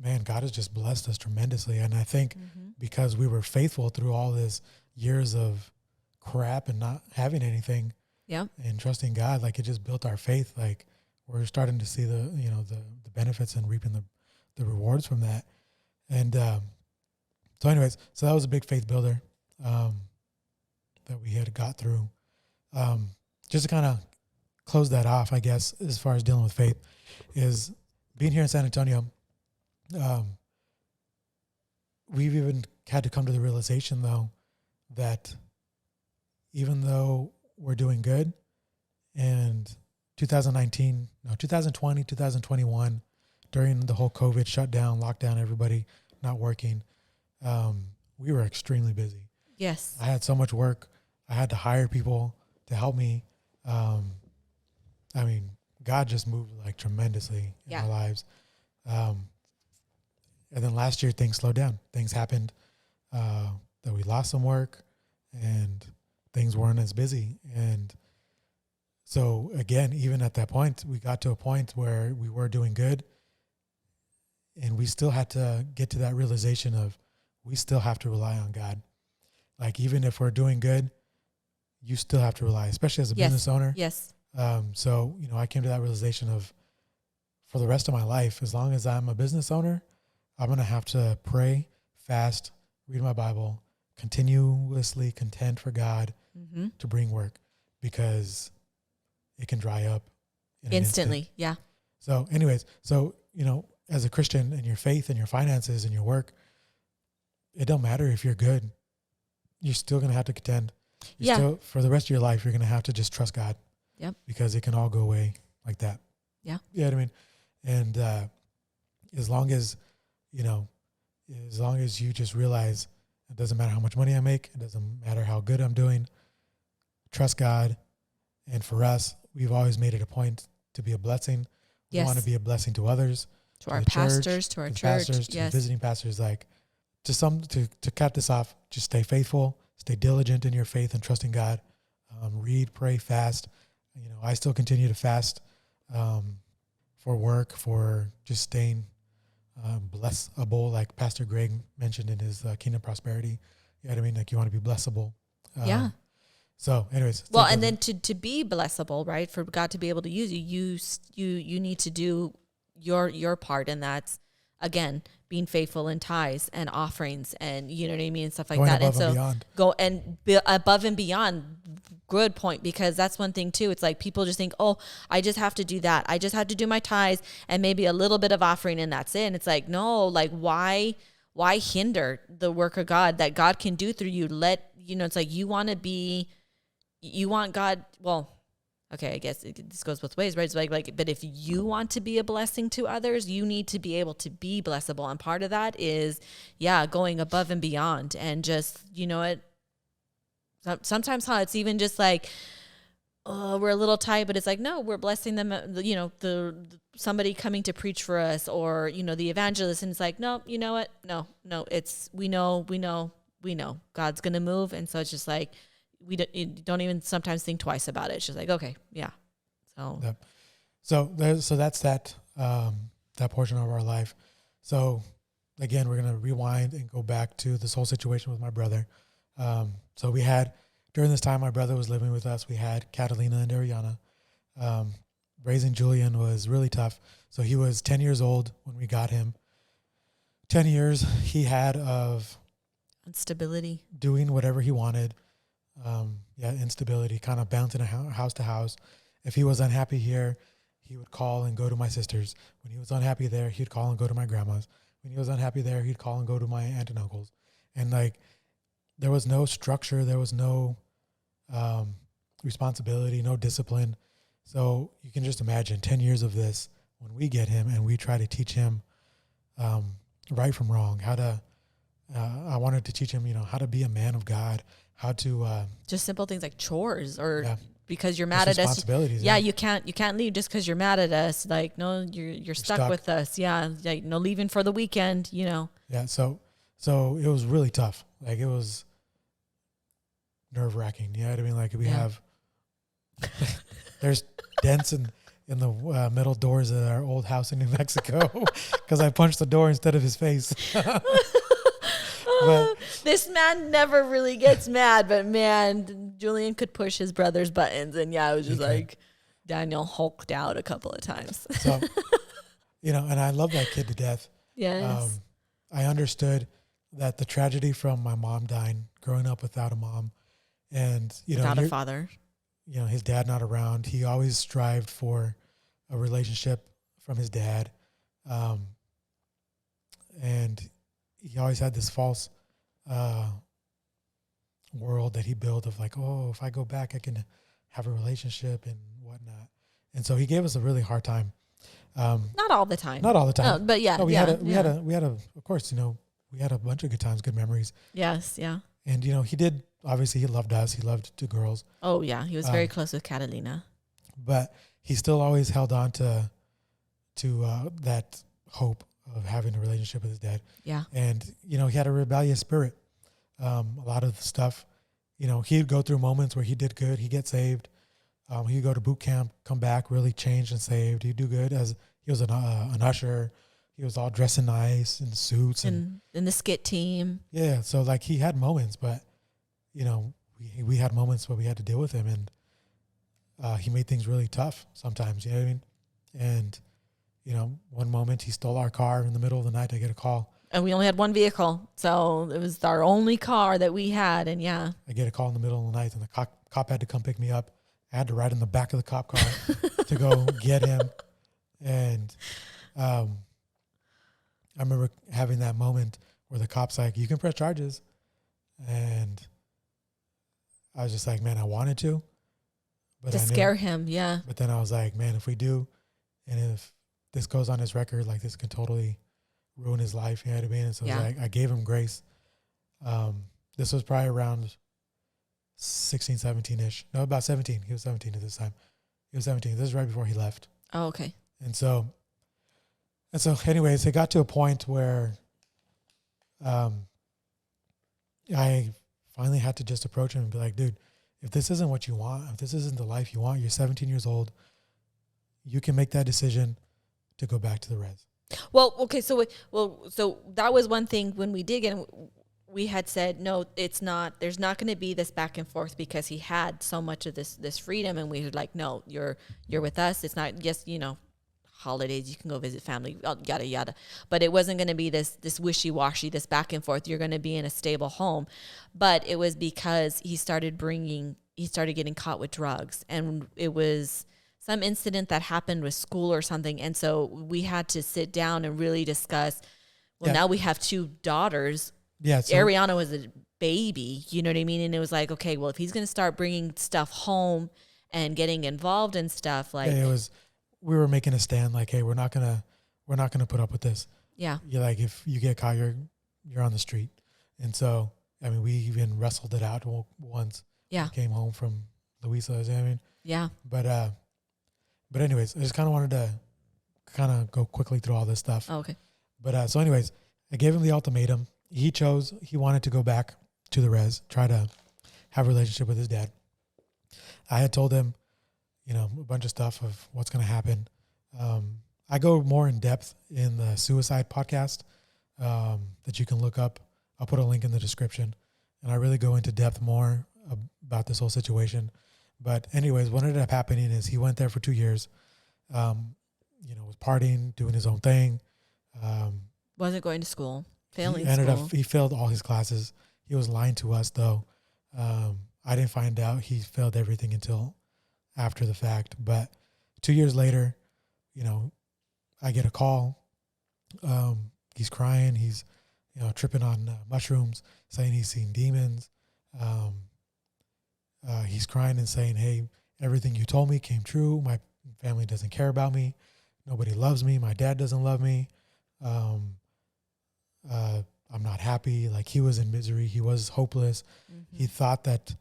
man, God has just blessed us tremendously. And I think because we were faithful through all this years of crap and not having anything and trusting God, like it just built our faith. Like we're starting to see the benefits and reaping the rewards from that. And so anyways, so that was a big faith builder that we had got through. Just to kind of close that off, I guess, as far as dealing with faith, is being here in San Antonio. We've even had to come to the realization, though, that even though we're doing good, and 2020, 2021, during the whole COVID shutdown, lockdown, everybody not working, we were extremely busy. Yes. I had so much work. I had to hire people to help me. God just moved like tremendously in our lives. And then last year things slowed down. Things happened that we lost some work and things weren't as busy. And so again, even at that point, we got to a point where we were doing good and we still had to get to that realization of we still have to rely on God. Like even if we're doing good, you still have to rely, especially as a business owner. Yes. So, I came to that realization of for the rest of my life, as long as I'm a business owner, I'm going to have to pray, fast, read my Bible, continuously contend for God to bring work because it can dry up in instantly. Yeah. So anyways, as a Christian in your faith and your finances and your work, it don't matter if you're good. You're still going to have to contend. Still, for the rest of your life, you're going to have to just trust God. Yep. Because it can all go away like that. Yeah. You know what I mean? And as long as you just realize it doesn't matter how much money I make, it doesn't matter how good I'm doing, trust God. And for us, we've always made it a point to be a blessing. We want to be a blessing to others, to our pastors, to our church, pastors, to the visiting pastors. Like, to cut this off, just stay faithful, stay diligent in your faith and trusting God. Read, pray, fast. I still continue to fast for work, for just staying blessable, like Pastor Greg mentioned in his Kingdom Prosperity. You know what I mean? Like, you want to be blessable. Yeah. So anyways. Well, and then to be blessable, right? For God to be able to use you need to do your part. And that's, again, being faithful in tithes and offerings and, you know what I mean? And stuff like that. And so go and be above and beyond. Good point. Because that's one thing too. It's like people just think, oh, I just have to do that. I just have to do my tithes and maybe a little bit of offering and that's it. And it's like, no, like why hinder the work of God that God can do through you? It's like you want God, well, okay, I guess this goes both ways, right? It's like, but if you want to be a blessing to others, you need to be able to be blessable. And part of that is, going above and beyond and just, sometimes it's even just like, we're a little tight, but it's like, no, we're blessing them, somebody coming to preach for us or, the evangelist. And it's like, no, you know what? No, we know God's going to move. And so it's just like, you don't even sometimes think twice about it. It's just like, okay, yeah. So that's that portion of our life. So again, we're going to rewind and go back to this whole situation with my brother. So we had, during this time, my brother was living with us. We had Catalina and Ariana. Raising Julian was really tough. So he was 10 years old when we got him. 10 years he had of instability, doing whatever he wanted. Instability, kind of bouncing house to house. If he was unhappy here, he would call and go to my sister's. When he was unhappy there, he'd call and go to my grandma's. When he was unhappy there, he'd call and go to my aunt and uncle's. And like, there was no structure. There was no responsibility, no discipline. So you can just imagine 10 years of this when we get him and we try to teach him right from wrong, I wanted to teach him, how to be a man of God, how to just simple things like chores or because you're mad at us. Responsibilities. You can't leave just because you're mad at us. Like, no, you're stuck with us. Yeah. Like, no leaving for the weekend, Yeah. So it was really tough. Like, it was nerve wracking. You know what I mean? Like, we have, there's dents in the metal doors of our old house in New Mexico because I punched the door instead of his face. But this man never really gets mad, but man, Julian could push his brother's buttons, and it was just like Daniel hulked out a couple of times. So, and I love that kid to death. Yes. I understood that the tragedy from my mom dying, growing up without a mom, and without a father. His dad not around. He always strived for a relationship from his dad, and he always had this false world that he built of like, oh, if I go back, I can have a relationship and whatnot. And so he gave us a really hard time. Not all the time. Not all the time. No, but yeah. No, we had of course, we had a bunch of good times, good memories. Yes, yeah. And, he loved us. He loved two girls. Oh, yeah. He was very close with Catalina. But he still always held on to that hope of having a relationship with his dad. Yeah. And, he had a rebellious spirit. A lot of the stuff, he'd go through moments where he did good. He'd get saved. He'd go to boot camp, come back, really changed and saved. He'd do good as he was an usher. He was all dressing nice in suits. And in the skit team. Yeah. So like he had moments, but, we had moments where we had to deal with him and he made things really tough sometimes, you know what I mean? And, one moment he stole our car in the middle of the night. I get a call. And we only had one vehicle. So it was our only car that we had. And I get a call in the middle of the night and the cop had to come pick me up. I had to ride in the back of the cop car to go get him. And I remember having that moment where the cop's like, you can press charges. And I was just like, man, I wanted to, But to scare him. Yeah. But then I was like, man, if we do, and if this goes on his record, like this could totally ruin his life. You know what I mean? And so Yeah. I gave him grace. This was probably around 16, 17-ish. No, about 17. He was 17 at this time. He was 17. This is right before he left. Oh, okay. And so anyways, it got to a point where I finally had to just approach him and be like, dude, if this isn't what you want, if this isn't the life you want, you're 17 years old, you can make that decision to go back to the res. Well, okay. So that was one thing when we did, and we had said, no, it's not, there's not going to be this back and forth, because he had so much of this freedom, and we were like, no, you're with us. It's not just, holidays, you can go visit family, yada, yada. But it wasn't going to be this wishy-washy, this back and forth. You're going to be in a stable home. But it was because he started getting caught with drugs. And it was some incident that happened with school or something. And so we had to sit down and really discuss, now we have 2 daughters. Yeah. So Ariana was a baby, you know what I mean? And it was like, okay, well, if he's going to start bringing stuff home and getting involved in stuff, like, we were making a stand, like, hey, we're not gonna put up with this. Yeah. You're like, if you get caught, you're on the street. And so, I mean, we even wrestled it out once. Yeah. Came home from Louisa, you know what I mean? Yeah. But anyways, I just kind of wanted to kind of go quickly through all this stuff. Oh, okay. But so anyways, I gave him the ultimatum. He wanted to go back to the res, try to have a relationship with his dad. I had told him, a bunch of stuff of what's going to happen. I go more in depth in the suicide podcast that you can look up. I'll put a link in the description. And I really go into depth more about this whole situation. But anyways, what ended up happening is he went there for 2 years, was partying, doing his own thing. Wasn't going to school, failing school. He failed all his classes. He was lying to us, though. I didn't find out he failed everything until after the fact. But 2 years later, I get a call. He's crying. He's, tripping on mushrooms, saying he's seen demons. He's crying and saying, hey, everything you told me came true. My family doesn't care about me. Nobody loves me. My dad doesn't love me. I'm not happy. Like, he was in misery. He was hopeless. Mm-hmm. He thought that.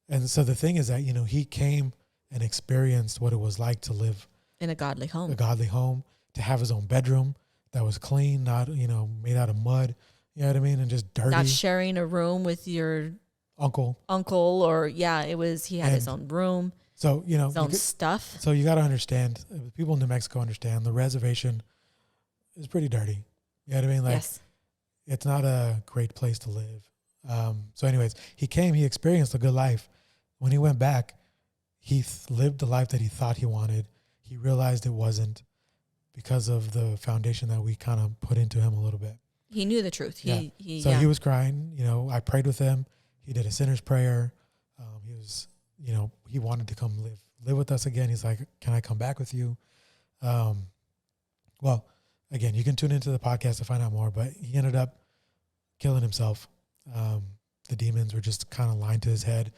And so the thing is that, he came and experienced what it was like to live in a godly home, to have his own bedroom that was clean, not, made out of mud, you know what I mean? And just dirty. Not sharing a room with your uncle or, he had his own room. So, his own stuff. So you got to understand, people in New Mexico understand the reservation is pretty dirty. You know what I mean? Like, yes. It's not a great place to live. So anyways, he experienced a good life. When he went back, he lived the life that he thought he wanted. He realized it wasn't, because of the foundation that we kind of put into him a little bit. He knew the truth. He he was crying. I prayed with him. He did a sinner's prayer. He was, he wanted to come live with us again. He's like, can I come back with you? Well, again, you can tune into the podcast to find out more, but he ended up killing himself. The demons were just kind of lying to his head,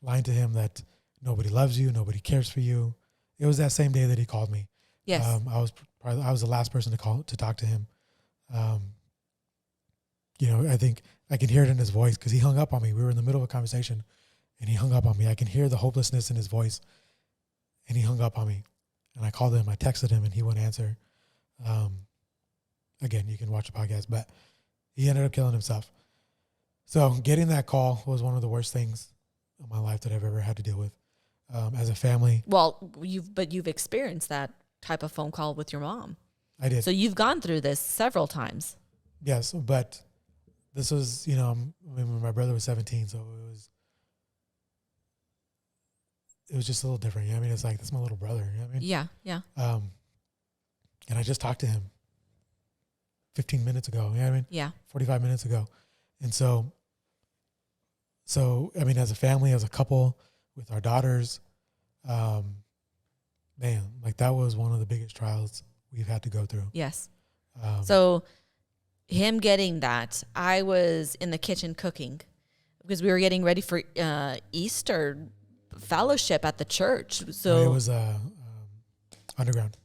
lying to him that nobody loves you, nobody cares for you. It was that same day that he called me. Yes. I was the last person to talk to him. I think I can hear it in his voice, because he hung up on me. We were in the middle of a conversation and he hung up on me. I can hear the hopelessness in his voice, and he hung up on me. And I called him, I texted him, and he wouldn't answer. Again, you can watch the podcast, but he ended up killing himself. So getting that call was one of the worst things in my life that I've ever had to deal with. As a family. Well, you've experienced that type of phone call with your mom. I did. So you've gone through this several times. Yes, but this was, when my brother was 17, so it was just a little different. You know what I mean? It's like, that's my little brother. You know what I mean? Yeah, yeah. And I just talked to him 15 minutes ago. You know what I mean? Yeah. 45 minutes ago. And so, I mean, as a family, as a couple, with our daughters, man, like, that was one of the biggest trials we've had to go through. Yes. So him getting that, I was in the kitchen cooking because we were getting ready for Easter fellowship at the church. So it was underground.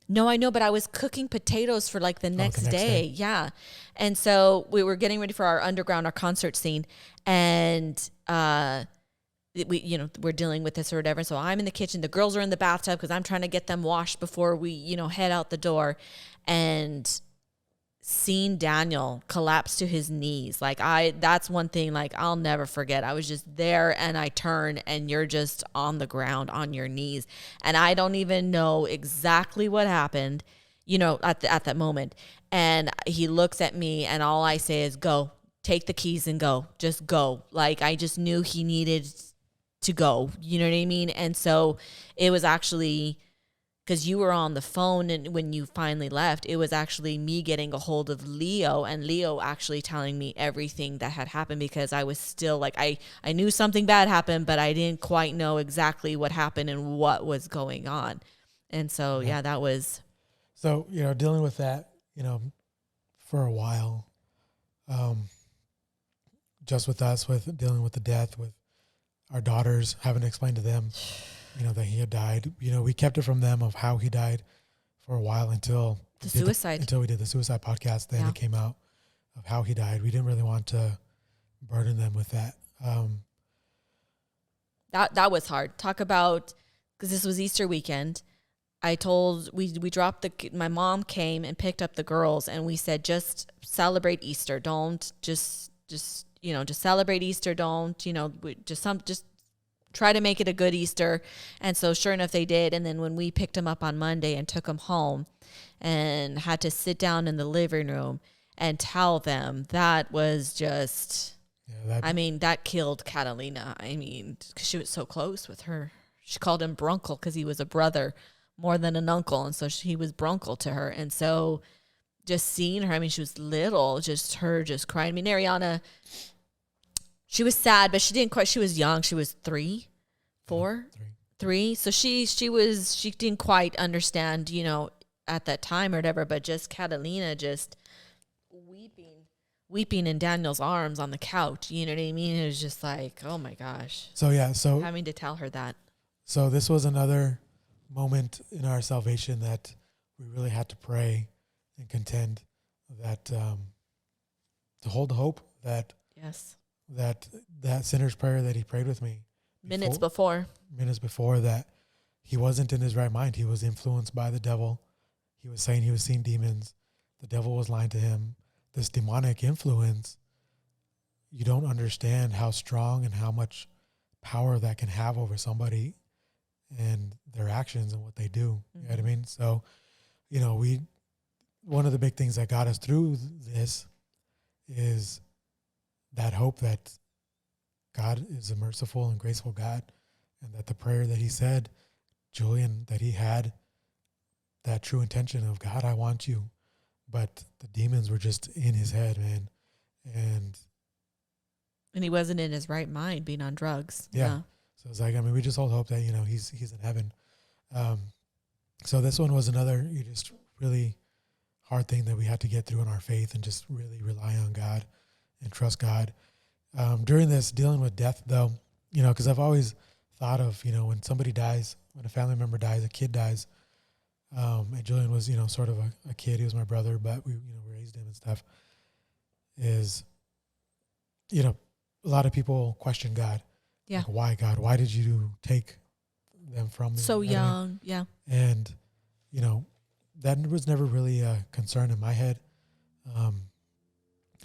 No, I know, but I was cooking potatoes for like the next day. Yeah. And so we were getting ready for our concert scene, and we're dealing with this or whatever. So I'm in the kitchen, the girls are in the bathtub because I'm trying to get them washed before we, head out the door, and seeing Daniel collapse to his knees. That's one thing, I'll never forget. I was just there, and I turn, and you're just on the ground on your knees. And I don't even know exactly what happened, at that moment. And he looks at me, and all I say is, go, take the keys and go, just go. I just knew he needed to go, you know what I mean? And so it was actually, because you were on the phone, and when you finally left, it was actually me getting a hold of Leo, and Leo actually telling me everything that had happened, because I was still I knew something bad happened, but I didn't quite know exactly what happened and what was going on. And so, yeah, that was. So, dealing with that, for a while, just with us, with dealing with the death, with our daughters, having to explain to them, that he had died. We kept it from them of how he died for a while until until we did the suicide podcast. Then it came out of how he died. We didn't really want to burden them with that. That was hard. Talk about, because this was Easter weekend. We dropped my mom came and picked up the girls, and we said, just celebrate Easter. Don't just celebrate Easter. Don't, just try to make it a good Easter. And so sure enough, they did. And then when we picked them up on Monday and took them home and had to sit down in the living room and tell them, that was just, that killed Catalina. Because she was so close with her. She called him Brunkle because he was a brother more than an uncle. And so he was Brunkle to her. And so just seeing her, she was little, just crying. Ariana, she was sad, but she didn't quite, she was young. She was 3. So she didn't quite understand, at that time or whatever, but just Catalina just weeping in Daniel's arms on the couch. You know what I mean? It was just oh my gosh. So having to tell her that. So this was another moment in our salvation that we really had to pray and contend that, to hold the hope that, yes, that sinner's prayer that he prayed with me minutes before, that he wasn't in his right mind. He was influenced by the devil. He was saying he was seeing demons. The devil was lying to him. This demonic influence, you don't understand how strong and how much power that can have over somebody and their actions and what they do. You know what I mean? So, one of the big things that got us through this is that hope that God is a merciful and graceful God, and that the prayer that he said, Julian, that he had that true intention of, God, I want you. But the demons were just in his head, man. And he wasn't in his right mind being on drugs. Yeah. So it's we just hold hope that, he's in heaven. So this one was another just really hard thing that we had to get through in our faith and just really rely on God and trust God. During this, dealing with death, though, because I've always thought of, when somebody dies, when a family member dies, a kid dies, and Julian was, sort of a kid. He was my brother, but we, raised him and stuff, is, a lot of people question God. Yeah. Why, God? Why did you take them from me? So young, yeah. And, that was never really a concern in my head. I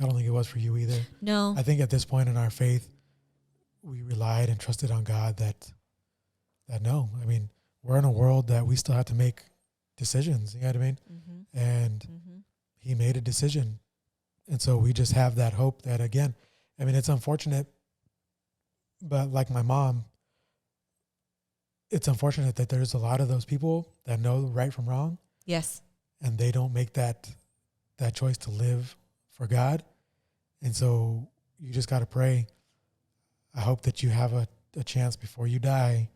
don't think it was for you either. No. I think at this point in our faith, we relied and trusted on God that no. We're in a world that we still have to make decisions. You know what I mean? Mm-hmm. And he made a decision. And so we just have that hope that, again, it's unfortunate, but like my mom, it's unfortunate that there's a lot of those people that know right from wrong. Yes. And they don't make that choice to live for God. And so you just got to pray. I hope that you have a chance before you die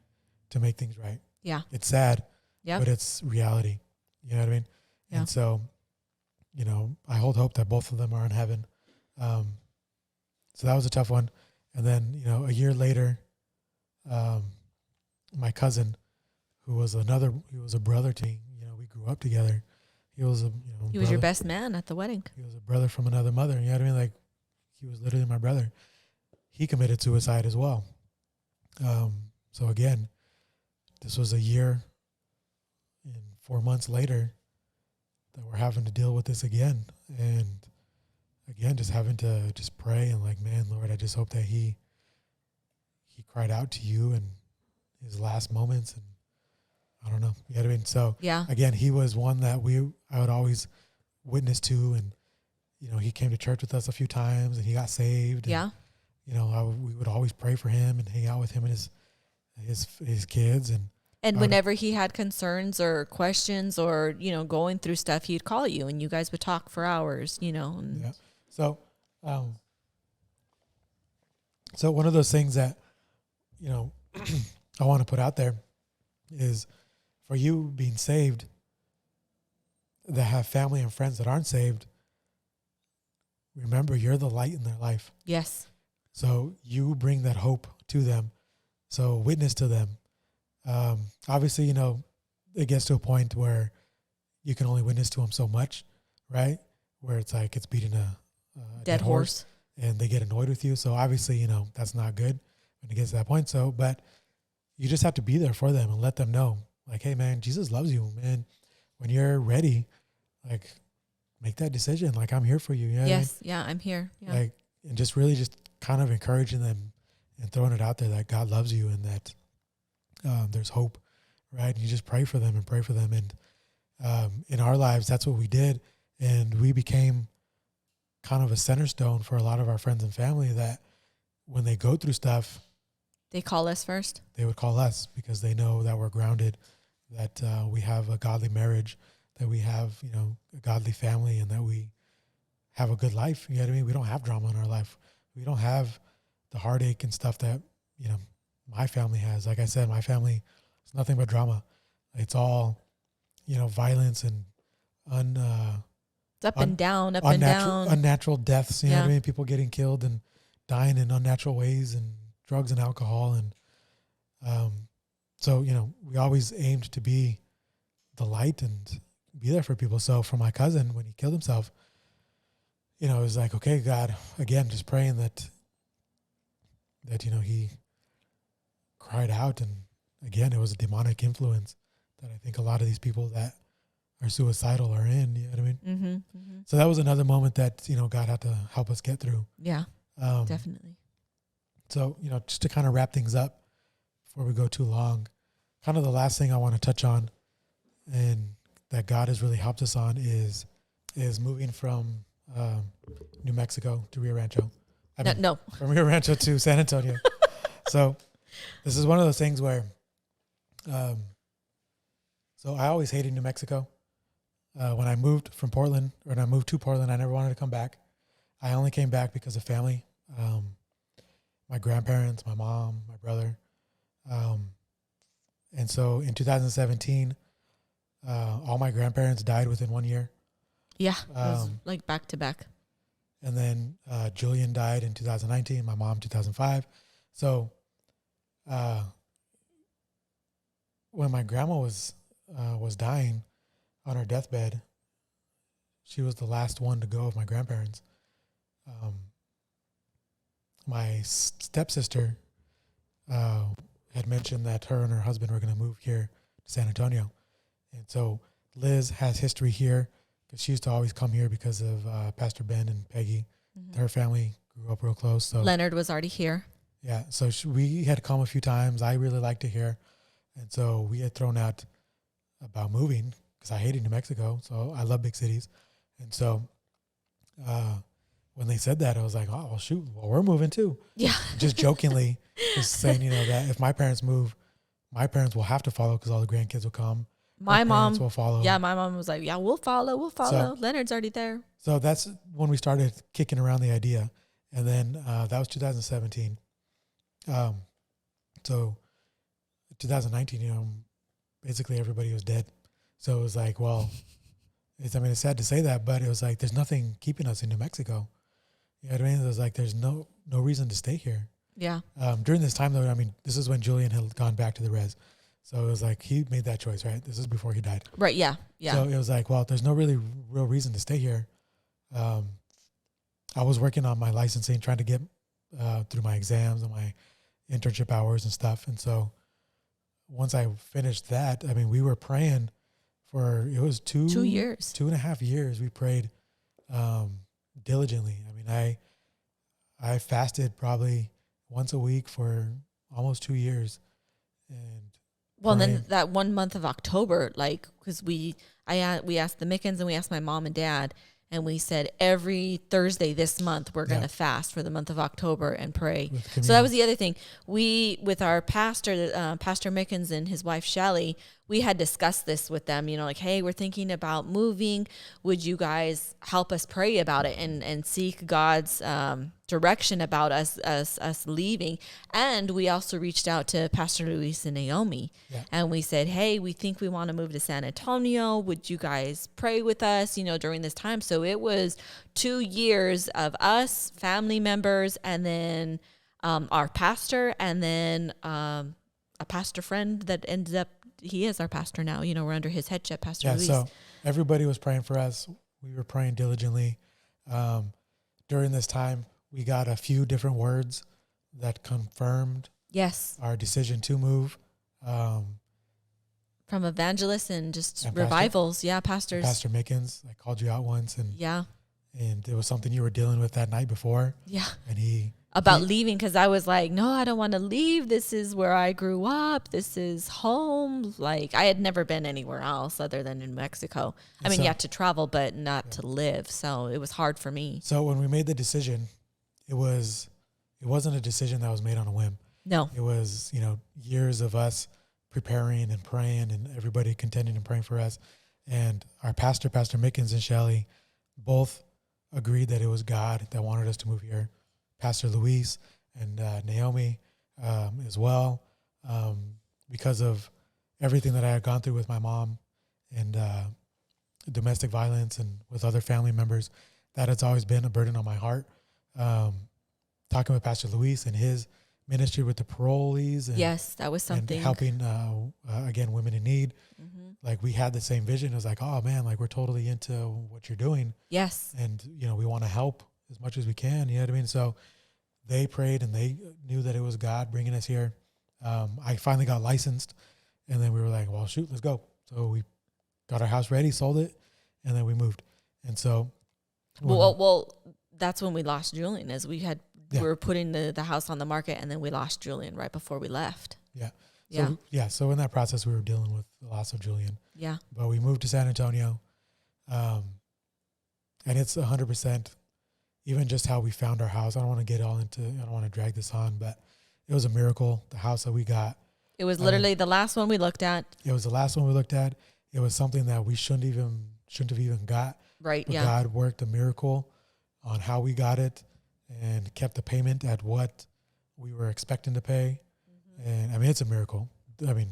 to make things right. Yeah. It's sad, but it's reality. You know what I mean? Yeah. And so, I hold hope that both of them are in heaven. So that was a tough one. And then, a year later, my cousin, he was a brother to me. We grew up together. He was he was your best man at the wedding. He was a brother from another mother. You know what I mean? Like, he was literally my brother. He committed suicide as well. So again, this was a year and 4 months later that we're having to deal with this again. And again, just having to just pray and like, man, Lord, I just hope that he cried out to you in his last moments. And I don't know. You know what I mean? So yeah, again, he was one that I would always witness to. And, he came to church with us a few times and he got saved. And, yeah. we would always pray for him and hang out with him and his kids. And whenever he had concerns or questions or, going through stuff, he'd call you and you guys would talk for hours, And yeah. So, so one of those things that, I want to put out there is for you being saved that have family and friends that aren't saved, remember you're the light in their life. Yes. So you bring that hope to them. So witness to them. Obviously, it gets to a point where you can only witness to them so much, right? Where it's like it's beating a dead horse and they get annoyed with you. So obviously, that's not good when it gets to that point. So, but you just have to be there for them and let them know, like, hey, man, Jesus loves you, man. When you're ready, like, make that decision. Like, I'm here for you. You know yes. What I mean? Yeah, I'm here. Yeah. Like, and just really just kind of encouraging them and throwing it out there that God loves you and that there's hope, right? And you just pray for them. And in our lives, that's what we did. And we became kind of a center stone for a lot of our friends and family that when they go through stuff, they call us first. They would call us because they know that we're grounded, that we have a godly marriage, that we have, a godly family, and that we have a good life. You know what I mean? We don't have drama in our life. We don't have the heartache and stuff that, my family has. Like I said, my family is nothing but drama. It's all, violence and it's up and down. Unnatural deaths. You know what I mean? People getting killed and dying in unnatural ways and drugs and alcohol. And so, we always aimed to be the light and be there for people. So for my cousin, when he killed himself, it was like, okay, God, again, just praying that he cried out. And again, it was a demonic influence that I think a lot of these people that are suicidal are in, you know what I mean? Mm-hmm, mm-hmm. So that was another moment that, God had to help us get through. Yeah, definitely. So, just to kind of wrap things up before we go too long, kind of the last thing I want to touch on and that God has really helped us on is moving from New Mexico to Rio Rancho. From Rio Rancho to San Antonio. So this is one of those things where, so I always hated New Mexico. When I moved to Portland, I never wanted to come back. I only came back because of family. My grandparents, my mom, my brother. And so in 2017, all my grandparents died within 1 year. Yeah, it was like back to back. And then Julian died in 2019, my mom 2005. So when my grandma was dying on her deathbed, she was the last one to go of my grandparents. My stepsister had mentioned that her and her husband were going to move here to San Antonio. And so Liz has history here because she used to always come here because of Pastor Ben and Peggy. Mm-hmm. Her family grew up real close. So Leonard was already here. Yeah. So we had come a few times. I really liked it here. And so we had thrown out about moving because I hated New Mexico. So I love big cities. And so when they said that, I was like, oh, well, shoot, well, we're moving too. Yeah. Just jokingly, just saying, that if my parents move, my parents will have to follow because all the grandkids will come. My mom will follow. Yeah, my mom was like, yeah, we'll follow. So, Leonard's already there. So that's when we started kicking around the idea. And then that was 2017. So 2019, basically everybody was dead. So it was like, well, it's sad to say that, but it was like, there's nothing keeping us in New Mexico. You know what I mean? It was like, there's no reason to stay here. Yeah. During this time, though, I mean, this is when Julian had gone back to the res. So it was like he made that choice, right? This is before he died. Right. Yeah. Yeah. So it was like, well, there's no really real reason to stay here. I was working on my licensing, trying to get through my exams and my internship hours and stuff. And so once I finished that, I mean, we were praying for, it was 2 years, 2.5 years. We prayed diligently. I mean, I fasted probably once a week for almost 2 years. And well, and then that 1 month of October, like, because we asked the Mickens and we asked my mom and dad, and we said every Thursday this month we're going to fast for the month of October and pray. So that was the other thing. We, with our pastor, Pastor Mickens and his wife Shelly, we had discussed this with them, you know, like, hey, we're thinking about moving. Would you guys help us pray about it and seek God's direction about us leaving? And we also reached out to Pastor Luis and Naomi, and we said, hey, we think we want to move to San Antonio. Would you guys pray with us, you know, during this time? So it was 2 years of us, family members, and then our pastor, and then a pastor friend that ended up, he is our pastor now. You know, we're under his headship, Pastor Luis. So everybody was praying for us. We were praying diligently. During this time, we got a few different words that confirmed our decision to move. From evangelists and just revivals. Pastors. Pastor Mickens, I called you out once. And it was something you were dealing with that night before. Yeah. And about leaving, because I was like, no, I don't want to leave. This is where I grew up. This is home. Like, I had never been anywhere else other than in Mexico. I mean, to travel, but not to live. So it was hard for me. So when we made the decision, it wasn't a decision that was made on a whim. No. It was, you know, years of us preparing and praying and everybody contending and praying for us. And our pastor, Pastor Mickens and Shelly, both agreed that it was God that wanted us to move here. Pastor Luis and Naomi as well, because of everything that I had gone through with my mom and domestic violence and with other family members. That has always been a burden on my heart. Talking with Pastor Luis and his ministry with the parolees. And, yes, that was something. And helping, again, women in need. Mm-hmm. Like, we had the same vision. It was like, oh, man, like, we're totally into what you're doing. Yes. And, you know, we want to help as much as we can, you know what I mean? So they prayed and they knew that it was God bringing us here. I finally got licensed, and then we were like, well, shoot, let's go. So we got our house ready, sold it, and then we moved. And so. Well, that's when we lost Julian, as we were putting the house on the market, and then we lost Julian right before we left. Yeah. So in that process, we were dealing with the loss of Julian. Yeah. But we moved to San Antonio. And it's 100%. Even just how we found our house. I don't want to drag this on, but it was a miracle. The house that we got. It was literally the last one we looked at. It was the last one we looked at. It was something that we shouldn't have even got. Right. But God worked a miracle on how we got it and kept the payment at what we were expecting to pay. Mm-hmm. And I mean, it's a miracle. I mean.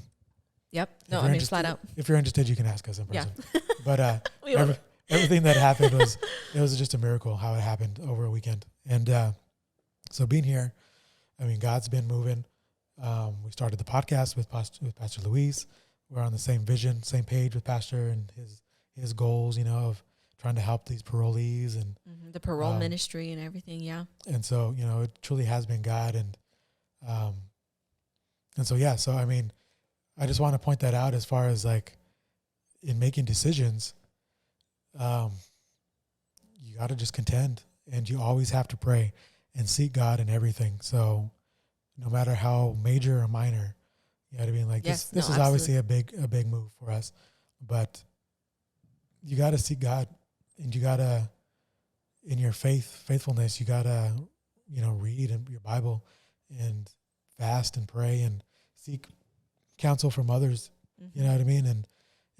Yep. No, I mean, flat out. If you're interested, you can ask us in person. Yeah. But everything that happened it was just a miracle how it happened over a weekend. And so being here, I mean, God's been moving. We started the podcast with Pastor Luis. We're on the same vision, same page with Pastor and his goals, you know, of trying to help these parolees and the parole ministry and everything. Yeah. And so, you know, it truly has been God. And so, so, I mean, I just want to point that out as far as like in making decisions, you got to just contend, and you always have to pray and seek God in everything. So no matter how major or minor, you know what I mean? Like this is obviously a big move for us, but you got to seek God, and you got to, in your faithfulness, you got to, you know, read your Bible and fast and pray and seek counsel from others. Mm-hmm. You know what I mean?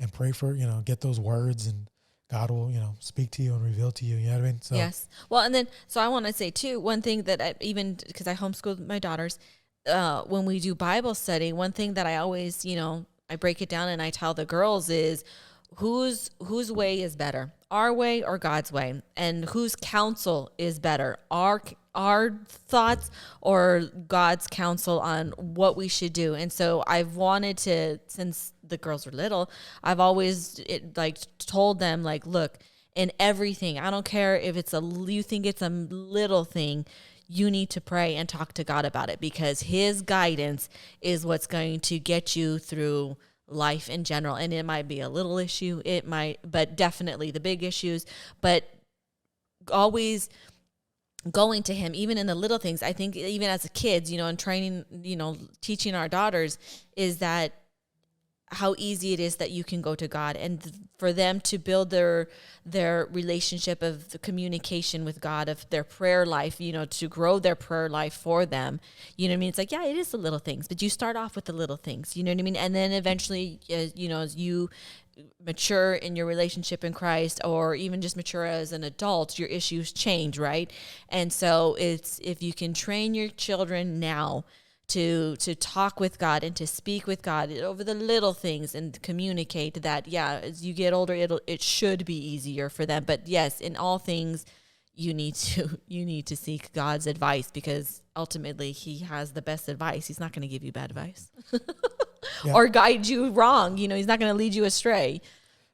And pray for, you know, get those words, and God will, you know, speak to you and reveal to you. You know what I mean? So yes. Well, and then, so I want to say too, one thing that because I homeschooled my daughters, when we do Bible study, one thing that I always, you know, I break it down and I tell the girls is whose way is better, our way or God's way, and whose counsel is better, our thoughts or God's counsel on what we should do. And so I've wanted to, since the girls were little, I've always told them, like, look, in everything, I don't care if you think it's a little thing, you need to pray and talk to God about it, because his guidance is what's going to get you through life in general. And it might be a little issue, but definitely the big issues, but always going to him, even in the little things. I think even as kids, and training, teaching our daughters, is that how easy it is that you can go to God, and for them to build their relationship of the communication with God, of their prayer life, to grow their prayer life for them. You know what I mean? It's like, yeah, it is the little things, but you start off with the little things, you know what I mean? And then eventually, as you mature in your relationship in Christ, or even just mature as an adult, your issues change, right? And so it's, if you can train your children now to talk with God and to speak with God over the little things and communicate that, yeah, as you get older, it should be easier for them. But yes, in all things, you need to seek God's advice, because ultimately he has the best advice. He's not going to give you bad advice or guide you wrong. He's not going to lead you astray.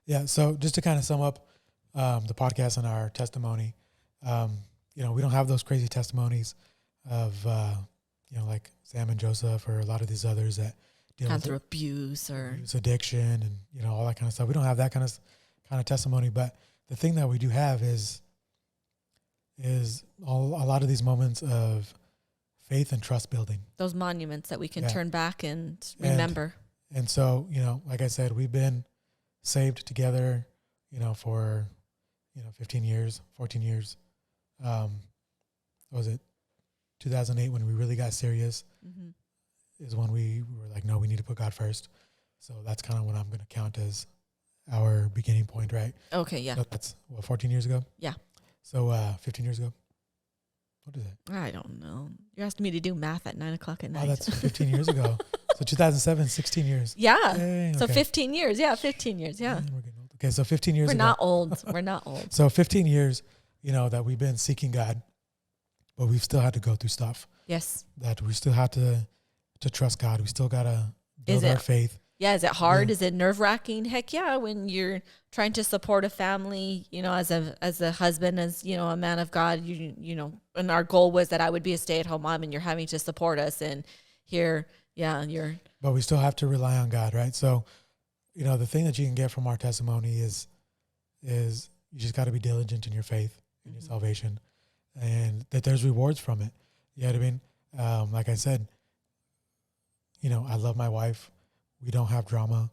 Yeah. So just to kind of sum up the podcast and our testimony, we don't have those crazy testimonies of, like Sam and Joseph, or a lot of these others that deal with through abuse or addiction and, all that kind of stuff. We don't have that kind of testimony, but the thing that we do have is a lot of these moments of faith and trust building. Those monuments that we can turn back and remember. And so, like I said, we've been saved together, for, 15 years, 14 years. What was it? 2008, when we really got serious, is when we were like, no, we need to put God first. So that's kind of what I'm going to count as our beginning point, right? Okay, yeah. So that's 14 years ago? Yeah. So 15 years ago? What is it? I don't know. You're asking me to do math at 9:00 at night. Oh, that's 15 years ago. So 2007, 16 years. Yeah. Yay, so okay. 15 years. Yeah, 15 years. Yeah. We're getting old. Okay, so 15 years We're ago. not old. We're not old. So 15 years, that we've been seeking God, but we've still had to go through stuff. Yes. That we still have to trust God. We still got to build our faith. Yeah. Is it hard? Yeah. Is it nerve-wracking? Heck yeah. When you're trying to support a family, as a husband, as, a man of God, and our goal was that I would be a stay-at-home mom, and you're having to support us. And here, but we still have to rely on God, right? So, the thing that you can get from our testimony is you just got to be diligent in your faith, in your salvation, and that there's rewards from it. You know what I mean? Like I said, I love my wife. We don't have drama.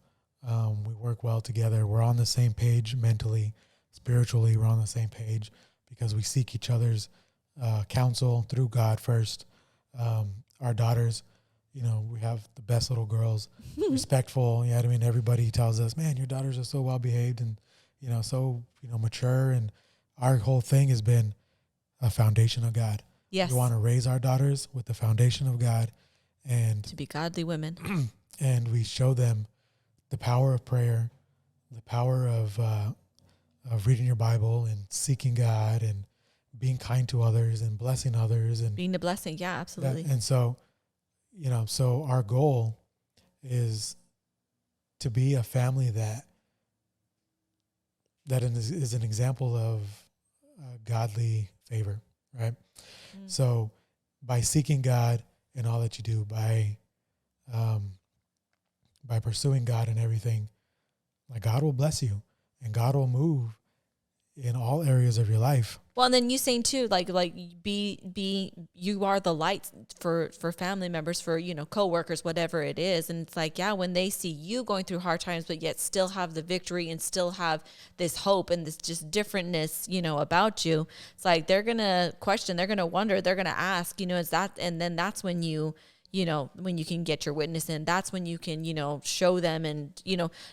We work well together. We're on the same page mentally, spiritually. We're on the same page because we seek each other's counsel through God first. Our daughters, we have the best little girls, respectful. You know what I mean? Everybody tells us, man, your daughters are so well behaved and, so, mature. And our whole thing has been a foundation of God. Yes. We want to raise our daughters with the foundation of God and to be godly women. And we show them the power of prayer, the power of reading your Bible and seeking God and being kind to others and blessing others and being a blessing. Yeah, absolutely. And so, so our goal is to be a family that is an example of godly favor, right? So by seeking God in all that you do, by pursuing God in everything, like God will bless you and God will move in all areas of your life. Well, and then you saying too, like be you are the light for family members, for, coworkers, whatever it is. And it's like, yeah, when they see you going through hard times, but yet still have the victory and still have this hope and this just differentness, about you, it's like, they're going to question, they're going to wonder, they're going to ask, is that, and then that's when when you can get your witness in, that's when you can, show them and,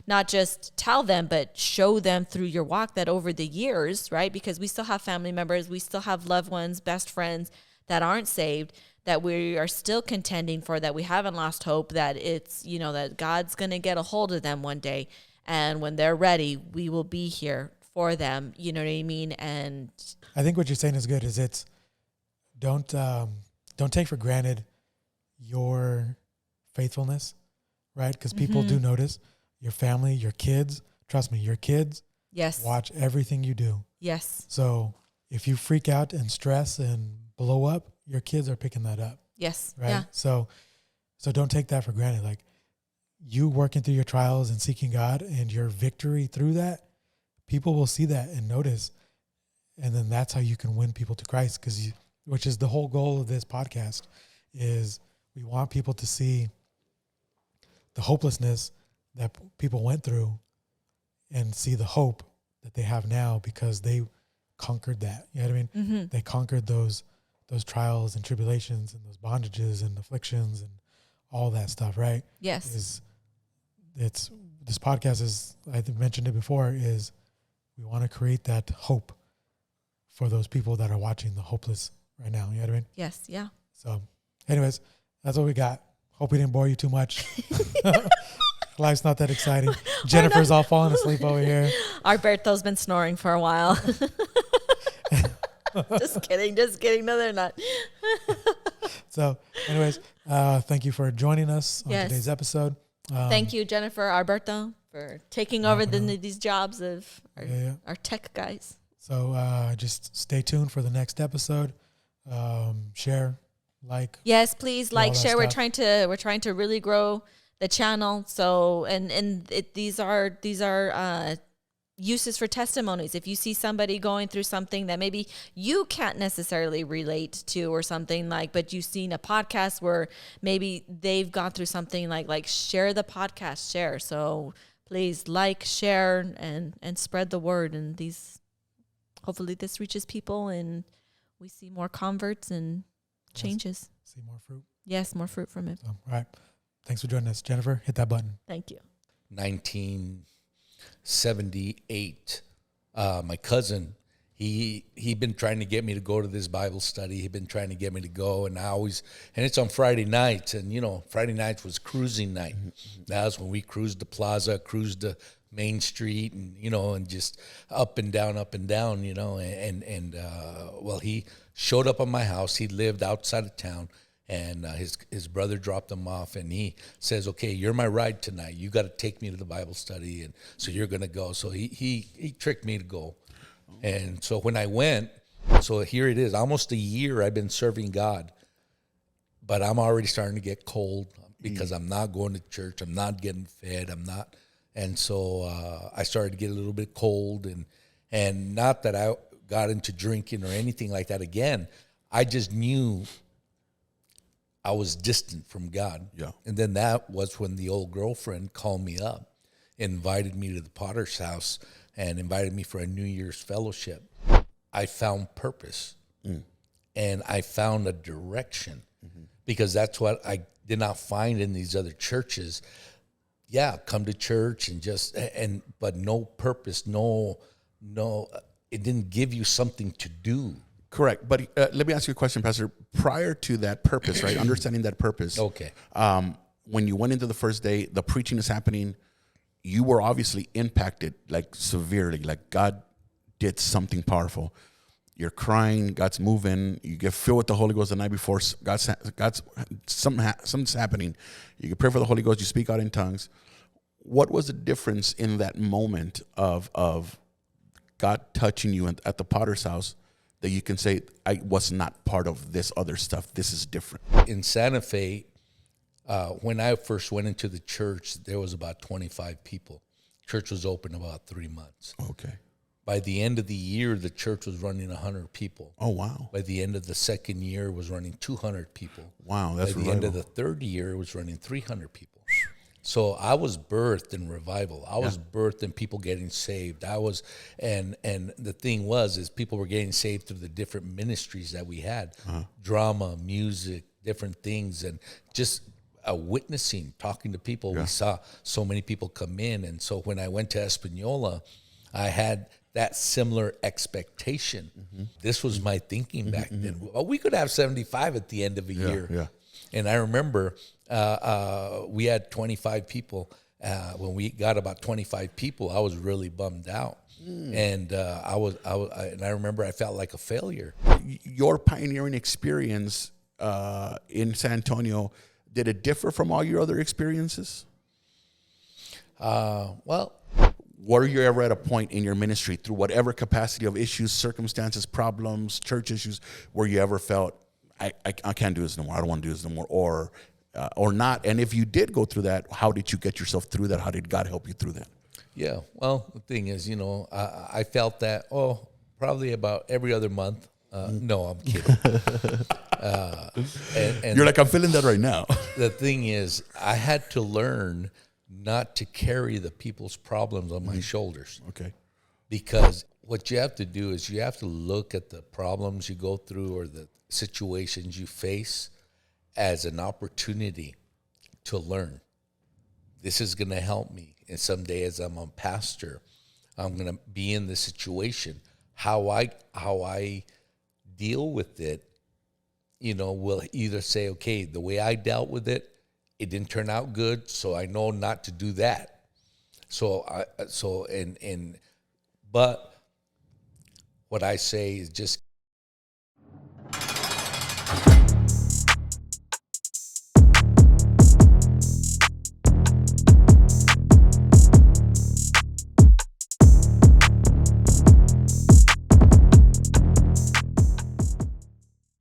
not just tell them, but show them through your walk that over the years, right? Because we still have family members, we still have loved ones, best friends that aren't saved, that we are still contending for, that we haven't lost hope, that it's, that God's going to get a hold of them one day. And when they're ready, we will be here for them. You know what I mean? And I think what you're saying is good. Is don't take for granted your faithfulness, right? Because people do notice your family, your kids. Trust me, your kids yes, watch everything you do. yes, So if you freak out and stress and blow up, your kids are picking that up, yes, right? yeah, So don't take that for granted. Like you working through your trials and seeking God and your victory through that, people will see that and notice. And then that's how you can win people to Christ, which is the whole goal of this podcast, is we want people to see the hopelessness that people went through and see the hope that they have now because they conquered that. You know what I mean? They conquered those trials and tribulations and those bondages and afflictions and all that stuff, right? yes, This podcast is, I mentioned it before, is we want to create that hope for those people that are watching the hopeless right now. You know what I mean? yes, yeah. So anyways, that's what we got. Hope we didn't bore you too much. Life's not that exciting. Jennifer's all falling asleep over here. Alberto's been snoring for a while. Just kidding. No, they're not. So anyways, thank you for joining us on Yes. today's episode. Thank you, Jennifer Alberto, for taking over these jobs of our tech guys. So just stay tuned for the next episode. Share, like. Yes, please all like, that share. stuff. We're trying to really grow the channel. So these are uses for testimonies. If you see somebody going through something that maybe you can't necessarily relate to or something like, but you've seen a podcast where maybe they've gone through something like share the podcast, share. So please like, share, and spread the word. And hopefully this reaches people and we see more converts and changes. See more fruit. Yes, more fruit from it. So, all right. Thanks for joining us. Jennifer, hit that button. Thank you. 1978. My cousin, he'd been trying to get me to go to this Bible study. He'd been trying to get me to go, and it's on Friday nights, and Friday nights was cruising night. That was when we cruised the plaza, cruised the Main Street, and and just up and down, well, he showed up at my house. He lived outside of town. And his brother dropped him off, and he says, "Okay, you're my ride tonight. You got to take me to the Bible study, and so you're gonna go." So he tricked me to go, and so when I went, so here it is, almost a year I've been serving God, but I'm already starting to get cold because I'm not going to church, I'm not getting fed, and so I started to get a little bit cold, and not that I got into drinking or anything like that again. I just knew I was distant from God. Yeah. And then that was when the old girlfriend called me up, invited me to the Potter's house, and invited me for a New Year's fellowship. I found purpose, and I found a direction, because that's what I did not find in these other churches. Yeah, come to church but no purpose, no, it didn't give you something to do. Correct. But let me ask you a question, Pastor. Prior to that purpose, right, understanding that purpose, Okay. When you went into the first day, the preaching is happening, you were obviously impacted, like severely, like God did something powerful. You're crying, God's moving, you get filled with the Holy Ghost the night before, something's happening. You can pray for the Holy Ghost, you speak out in tongues. What was the difference in that moment of God touching you at the Potter's house that you can say, I was not part of this other stuff, this is different? In Santa Fe, when I first went into the church, there was about 25 people. Church was open about 3 months. Okay. By the end of the year, the church was running 100 people. Oh, wow. By the end of the second year, it was running 200 people. Wow, that's By the end of the third year, it was running 300 people. So I was birthed in revival. I was birthed in people getting saved. And the thing is people were getting saved through the different ministries that we had, drama, music, different things, and just witnessing, talking to people. We saw so many people come in. And so when I went to Espanola, I had that similar expectation. This was my thinking back then. Well, we could have 75 at the end of a year. Yeah. And I remember we had 25 people. When we got about 25 people, I was really bummed out. And and I remember I felt like a failure. Your pioneering experience in San Antonio, did it differ from all your other experiences? Well, Were you ever at a point in your ministry, through whatever capacity of issues, circumstances, problems, church issues, where you ever felt, I can't do this no more, I don't want to do this no more, or not? And if you did go through that, how did you get yourself through that? How did God help you through that? yeah. Well, the thing is, I felt that, probably about every other month. No, I'm kidding. And You're like, I'm feeling that right now. the thing is, I had to learn not to carry the people's problems on my shoulders. Okay. Because what you have to do is you have to look at the problems you go through or the situations you face as an opportunity to learn. This is going to help me. And someday as I'm a pastor, I'm going to be in this situation. How I deal with it, will either say, okay, the way I dealt with it, it didn't turn out good, so I know not to do that. But what I say is just